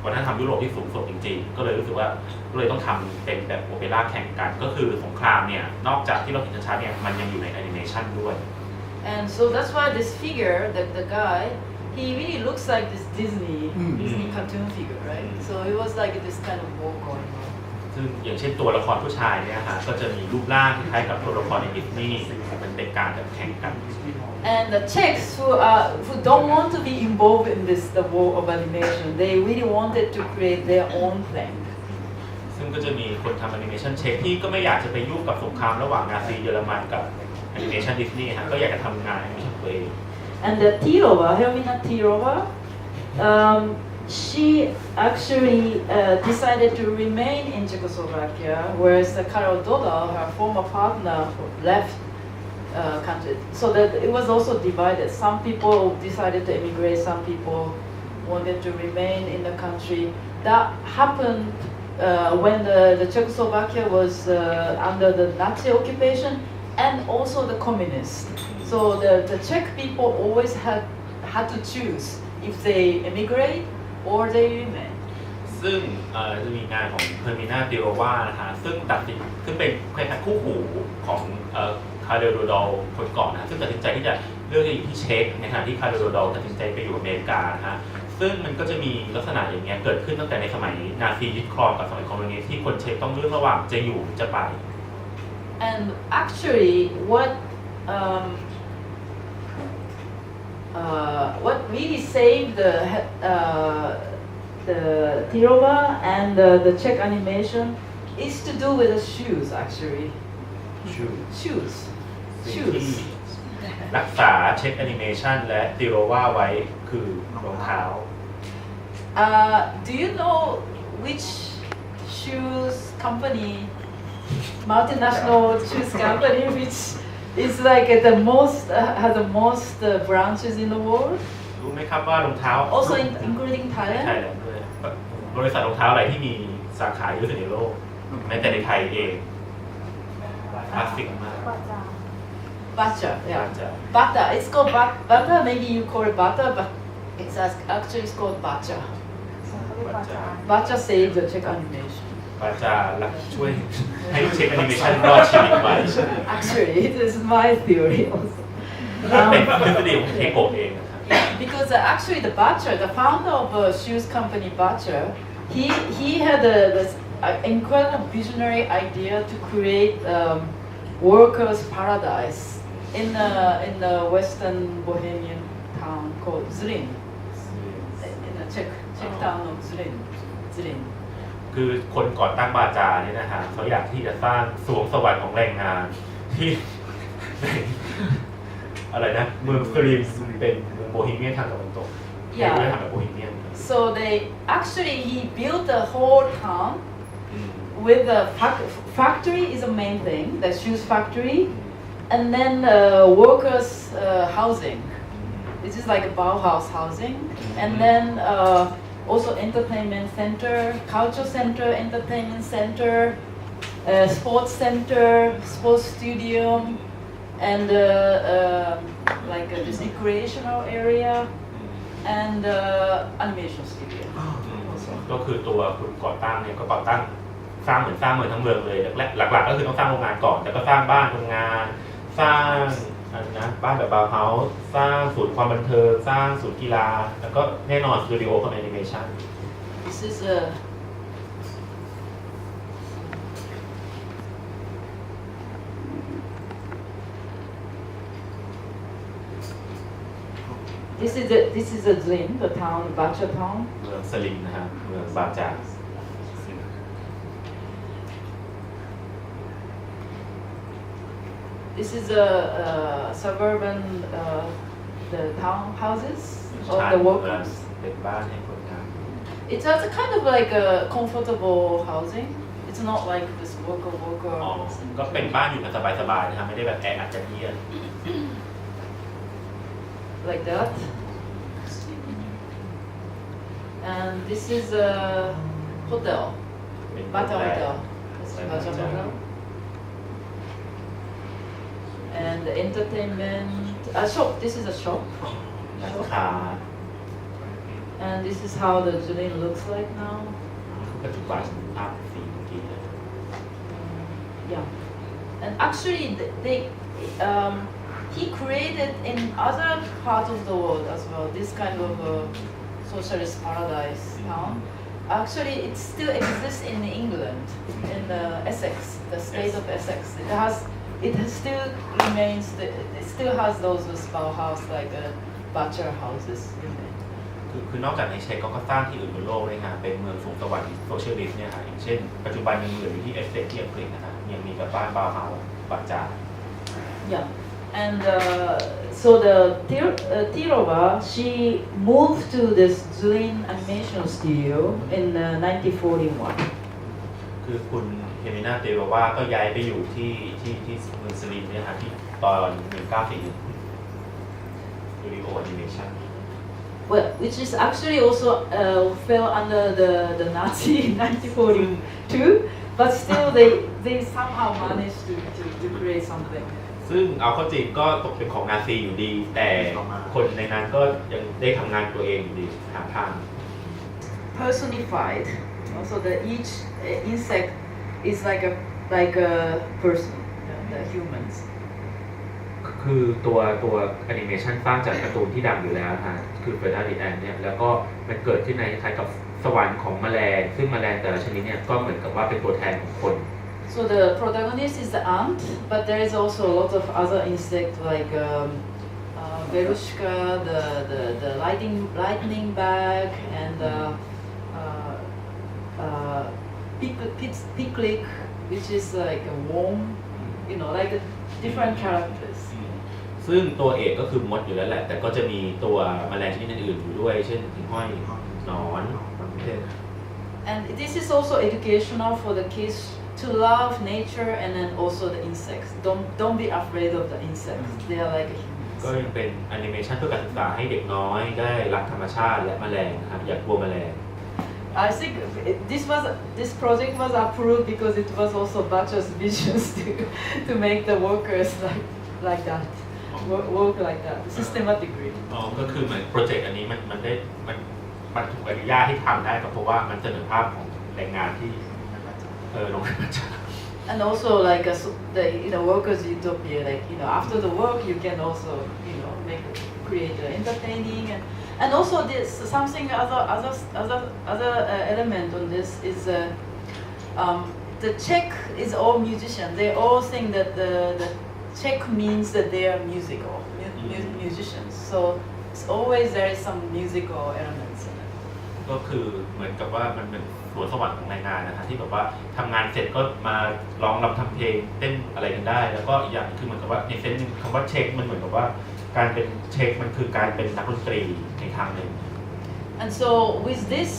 วัฒนธรรมยุโรปที่สูงสุดจริงๆก็เลยรู้สึกว่าก็เลยต้องทำเป็นแบบโอเปร่าแข่งกันก็คือสงครามเนี่ยนอกจากที่เราเห็นชัดๆเนี่ยมันยังอยู่ในแอนิเมชันด้วย And so that's why this figure, that the guy, he really looks like this Disney cartoon figure, right? So it was like this kind of war going on. ซึ่งอย่างเช่นตัวละครผู้ชายเนี่ยฮะก็จะมีรูปร่างคล้ายกับตัวละครในดิสนีย์มันเป็นการแข่งกัน And the Czechs who don't want to be involved in the war of animation, they really wanted to create their own thing. ซึ่งก็จะมีคนทำแอนิเมชันเช็คที่ก็ไม่อยากจะไปยุ่งกับสงครามระหว่างนาซีเยอรมันกับแอนิเมชันดิสนีย์ฮะก็อยากจะทำงานแอนิเมชันตัวเอง And the Tirova, Helmina Tirova, she actually decided to remain in Czechoslovakia, whereas Karol Dodal, her former partner, left country. So that it was also divided. Some people decided to emigrate, some people wanted to remain in the country. That happened when the Czechoslovakia was under the Nazi occupation and also the communists. So the Czech people always had to choose if they emigrate or they remain. ซึ่งจะมีงานของเพอร์มินาติโรวานะฮะซึ่งตัดสินซึ่งเป็นคล้ายๆคู่หูของคาร์เดโรดอลคนก่อนนะซึ่งตัดสินใจที่จะเลือกจะอยู่ที่เช็กในขณะที่คาร์เดโรดอลตัดสินใจไปอยู่อเมริกานะฮะซึ่งมันก็จะมีลักษณะอย่างเงี้ยเกิดขึ้นตั้งแต่ในสมัยนาซียึดครองกับสมัยคอมมิวนิสต์ที่คนเช็กต้องเลือกระหว่างจะอยู่หรือจะไป And actually, what really saved the Tirova and the Czech animation is to do with the shoes actually. Shoes. สิ่งที่รักษาเช็คแอนิเมชันและติโรวาไว้คือรองเท้า Do you know which shoes company, multinational shoes company, which is like the most has the most branches in the world? รู้ไหมครับว่ารองเท้า Also including ใน Thailand. ไทยแลนด์ด้วยบริษัทรองเท้าอะไรที่มีสาขาเยอะที่สุดในโลกแม้แต่ในไทยเองคลาสสิกมาก Bata, yeah. Bata. Bata. It's called Bata. Maybe you call it Bata, but actually it's called Bacha. Bacha saved the Czech animation. บาจารักช่วยให้เช็คแอนิเมชันรอดชีวิตไว้ Actually, this is my theory also. เป็นทฤษฎีของเคโกะเองนะครับ Because actually the Bacha, the founder of shoes company Bacha, he had this incredible visionary idea to create workers' paradise in the western Bohemian town called Zlin, in the Czech town of Zlin. คือคนก่อตั้งบาจาเนี่ยนะฮะเขาอยากที่จะสร้างสวงสวรรค์ของแรงงานที่อะไรนะเมืองสลิมเป็นเมืองโบฮีเมียนทางตะวันตกไม่ได้ทำแบบโบฮีเมียน So he built the whole town with the factory is the main thing, the shoes factory, and then workers housing. This is like a Bauhaus housing, and then also entertainment center, culture center, entertainment center, sports center, sports stadium, and like this recreational area, and animation studio. ก็คือตัวคุณก่อตั้งเนี่ยก็ก่อตั้งสร้างเหมือนทั้งเมืองเลยหลักๆก็คือต้องสร้างโรงงานก่อนแต่ก็สร้างบ้านทำงานสร้างบ้านแบบบาวเฮาส์สร้างศูนย์ความบันเทิงสร้างศูนย์กีฬาแล้วก็แน่นอนสตูดิโอของแอนิเมชัน This is this is a Zlin, the town, Bacha town. เมืองสลิมนะฮะเมืองบาจา This is a suburban the townhouses of the workers. เป็นบ้านให้คนงาน It's also kind of like a comfortable housing. It's not like this worker อ๋อก็เป็นบ้านอยู่กันสบายๆนะครับไม่ได้แบบแออัดกันเยียด like that. And this is a hotel, เป็น Bata โรงแรม Hotel. It's a Bata Hotel. And the entertainment, a shop. This is a shop. ร้านค้า And this is how the Julin looks like now. ปัจจุบันภาพสีเมื่อกี้นะ Yeah. And actually, he created in other parts of the world as well this kind of socialist paradise town. Actually, it still exists in England, in Essex, the state of Essex. It still remains. It still has those Bauhaus like bachelor houses. คือนอกจากในเช็กก็สร้างที่อื่นบนโลกเลยฮะเป็นเมืองสูงสวรรค์โซเชียลิสต์เนี่ยฮะอย่างเช่นปัจจุบันยังเหลืออยู่ที่เอสเตทที่อังกฤษนะฮะยังมีกับบ้านบาวเฮาส์บาจา Yeah, and so the Tirova, she moved to this Zlin animation studio in 1941. คือคุณเฮมินาเตโรวาก็ย้ายไปอยู่ที่เมืองสลิมเนี่ยฮะที่ตอน1941สตูดิโอแอนิเมชั่น Well, which is actually also fell under the Nazi in 1942, but still they somehow managed to create something. ซึ่งเอาเข้าจริงก็ตกเป็นของนาซีอยู่ดี แต่คนในนั้นก็ยังได้ทำงานตัวเองอยู่ดีหาทาง Personified. Also, each insect is like a person, the humans. คือตัวแอนิเมชันสร้างจากการ์ตูนที่ดังอยู่แล้วนะฮะคือเฟอร์นาดิแอนเนี่ยแล้วก็มันเกิดขึ้นในคล้ายกับสวรรค์ของแมลงซึ่งแมลงแต่ละชนิดเนี่ยก็เหมือนกับว่าเป็นตัวแทนของคน So the protagonist is the ant, but there is also a lot of other insects like Berushka, the lightning bag, and piclic, which is like a worm, like different characters. ซึ่งตัวเอกก็คือมดอยู่แล้วแหละแต่ก็จะมีตัวแมลงชนิดอื่นๆอยู่ด้วยเช่นหิ่งห้อยหนอนเช่น And this is also educational for the kids to love nature and then also the insects. Don't be afraid of the insects. They are like humans. ก็ยังเป็นแอนิเมชันเพื่อการศึกษาให้เด็กน้อยได้รักธรรมชาติและแมลงนะครับอย่ากลัวแมลง I think this project was approved because it was also Bacha's visions to make the workers like that, work like that, systematically. อ๋อก็คือเหมือนโปรเจกต์อันนี้มันถูกอนุญาตให้ทำได้ก็เพราะว่ามันเสนอภาพของแรงงานที่โรงงานบาจา And also like the workers utopia, like after the work you can also create entertaining and also this something other element on this is the Czech is all musicians. They all think that the Czech means that they are musical musicians. So it's always there is some musical elements in it. ก็คือเหมือนกับว่ามันเป็นสวนสวรรค์ของแรงงานนะฮะที่แบบว่าทำงานเสร็จก็มาร้องรำทำเพลงเต้นอะไรกันได้แล้วก็อีกอย่างคือเหมือนกับว่าในเซนส์นึงคำว่าเช็คมันเหมือนกับว่าการเป็นเช็คมันคือการเป็นนักดนตรีในทางหนึ่ง And so with this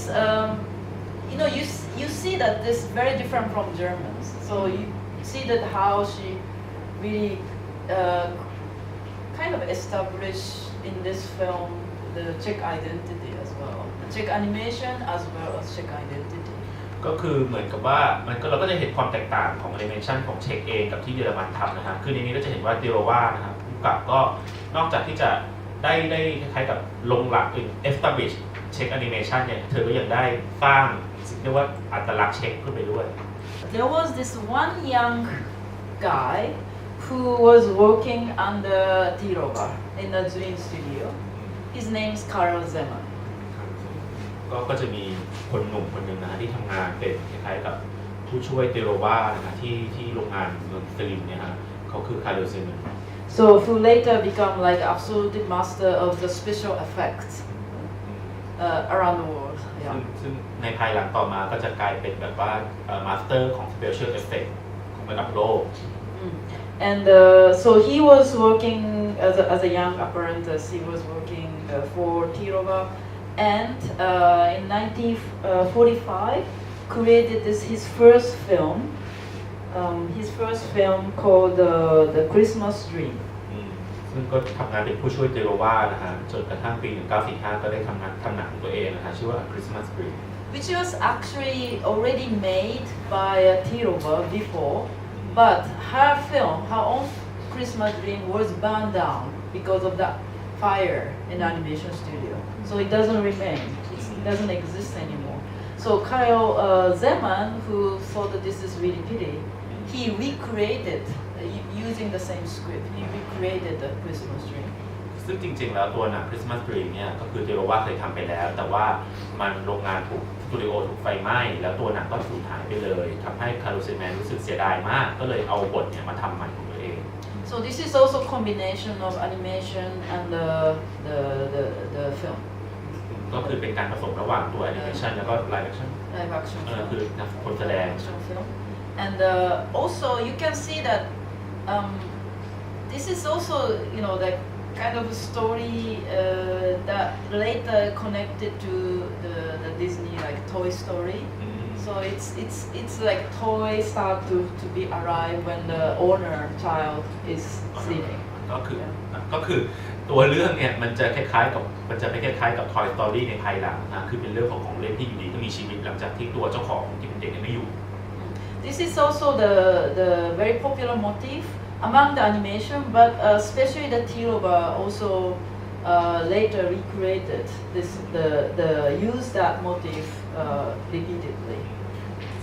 you see that this is very different from Germans. So you see that how she really kind of established in this film the Czech identity as well, the Czech animation as well as Czech identity. ก็คือเหมือนกับว่าเราก็จะเห็นความแตกต่างของแอนิเมชันของเช็คเองกับที่เยอรมันทำนะครับคือในนี้ก็จะเห็นว่าเดโรวานะครับกับก็นอกจากที่จะได้คล้ายๆกับลงหลักเป็น establish เช็คแอนิเมชันเนี่ยเธอก็ยังได้สร้างสิ่งที่เรียกว่าอัตลักษณ์เช็คขึ้นไปด้วย There was this one young guy who was working under Tirova in the Dream Studio. His name is Karel Zeman. ก็จะมีคนหนุ่มคนหนึ่งนะฮะที่ทำงานเป็นคล้ายๆกับผู้ช่วยเดโรวานะฮะที่โรงงานเมืองสลิมเนี่ยฮะเขาคือคาร์โลเซน So who later become like absolute master of the special effects around the world. ซึ่งในภายหลังต่อมาก็จะกลายเป็นแบบว่ามาสเตอร์ของ Special Effect ของระดับโลก And so he was working as a young apprentice. He was working for Tirova, and in 1945 created his first film. His first film called the Christmas Dream. ซึ่งก็ทำงานเป็นผู้ช่วยเจโรวานะฮะจนกระทั่งปี 1945 ก็ได้ทำหนังตัวเองนะฮะชื่อว่า Christmas Dream, which was actually already made by Tirova before, but her film, her own Christmas Dream, was burned down because of that fire in the animation studio. So it doesn't remain. It doesn't exist anymore. So Kyle Zeman, who thought that this is really pity, he recreated using the same script. He recreated the Christmas Dream. ซึ่งจริงๆแล้วตัวหนัง Christmas Dream เนี่ยก็คือเจโรวาเคยทำไปแล้วแต่ว่ามันโรงงานถูกสตูดิโอถูกไฟไหม้แล้วตัวหนังก็สูญหายไปเลยทำให้คาร์โลเซแมนรู้สึกเสียดายมากก็เลยเอาบทเนี่ยมาทำใหม่ของตัวเอง So this is also combination of animation and the film. ก็คือเป็นการผสมระหว่างตัว animation แล้วก็ live action Live action film. คือคนแสดง Action film. And also you can see that this is also the kind of story that later connected to the Disney like Toy Story. So it's like toys start to be alive when the owner child is sleeping. ก็คือตัวเรื่องเนี่ยมันจะไปคล้ายกับ Toy Story ในภายหลังนะคือเป็นเรื่องของเล่นที่อยู่ดีก็มีชีวิตหลังจากที่ตัวเจ้าของที่เป็นเด็กไม่อยู่ This is also the very popular motif among the animation, but especially the Tirova also later recreated the use that motif repeatedly.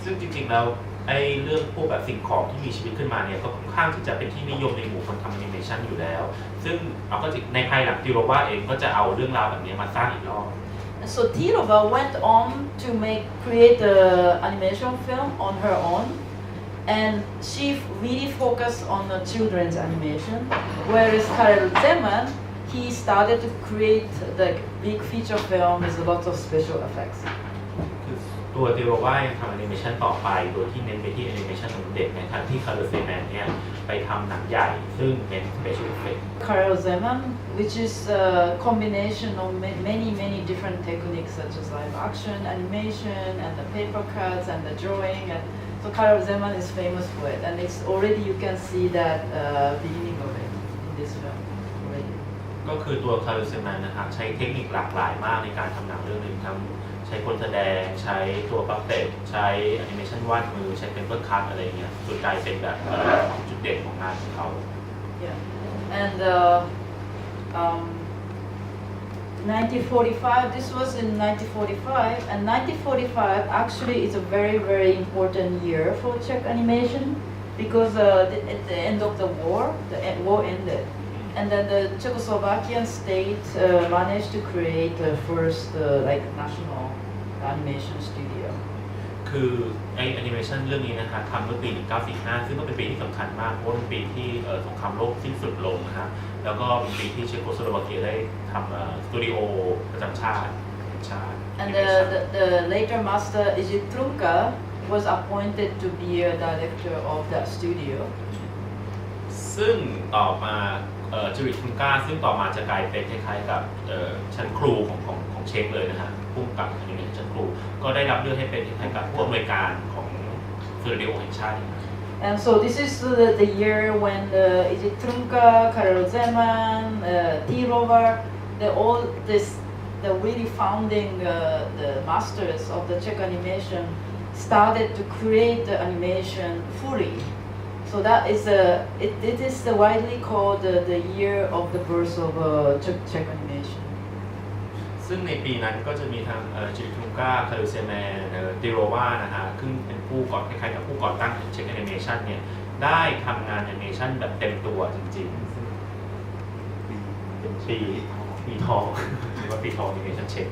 ซึ่งจริงๆแล้วไอ้เรื่องพวกแบบสิ่งของที่มีชีวิตขึ้นมาเนี่ยก็ค่อนข้างที่จะเป็นที่นิยมในหมู่คนทำแอนิเมชันอยู่แล้วซึ่งเอาก็ในภายหลังติโรวาเองก็จะเอาเรื่องราวแบบนี้มาสร้างอีกรอบ So Tirova went on to create the animation film on her own, and she really focused on the children's animation, whereas Karel Zeman, he started to create the big feature film with lots of special effects. ตัวติโรวาทำแอนิเมชันต่อไปโดยที่เน้นไปที่แอนิเมชันของเด็กในขณะที่คาร์โลเซแมนเนี่ยไปทำหนังใหญ่ซึ่งเน้น special effect. Karel Zeman, which is a combination of many different techniques such as live action, animation, and the paper cuts and the drawing. And so Karel Zeman is famous for it, and it's already you can see that beginning of it in this film already. ก็คือตัวคาร์โลเซแมนนะครับใช้เทคนิคหลากหลายมากในการทำหนังเรื่องหนึ่งทั้งใช้คนแสดงใช้ตัวปัปเปตใช้แอนิเมชันวาดมือใช้เป็นเปอร์คัทอะไรเงี้ยจนกลายเป็นแบบจุดเด่นของงานของเขา Yeah, and 1945. This was in 1945, and 1945 actually is a very important year for Czech animation because at the end of the war ended. And then the Czechoslovakian state managed to create the first like national animation studio. คือไอแอนิเมชันเรื่องนี้นะครับทำเมื่อปี 1945 ซึ่งก็เป็นปีที่สำคัญมากเพราะเป็นปีที่สงครามโลกสิ้นสุดลงนะครับแล้วก็เป็นปีที่เชโกสโลวาเกียได้ทำสตูดิโอประจำชาติ And the later master Ijit Trunka was appointed to be a director of that studio. ซึ่งต่อมาจูริททุนก้าซึ่งต่อมาจะกลายเป็นคล้ายๆกับชั้นครูของเช็คเลยนะฮะผู้กำกับแอนิเมชันชั้นครูก็ได้รับเลือกให้เป็นคล้ายๆกับผู้อำนวยการของสตูดิโอแห่งชาติ And so this is the year when Ijit Trunka, Karel Zeman, Tirova, the really founding the masters of the Czech animation started to create the animation fully. So that is it is widely called the year of the birth of Czech animation. ซึ่งในปีนั้นก็จะมีทางจูริททุนก้าคารูเซแมนติโรวานะฮะซึ่งเป็นผู้ก่อคล้ายๆกับผู้ก่อตั้งเช็คแอนิเมชันเนี่ยได้ทำงานแอนิเมชันแบบเต็มตัวจริงๆเป็นปีทองหรือว่าปีทองแอนิเมชันเช็ค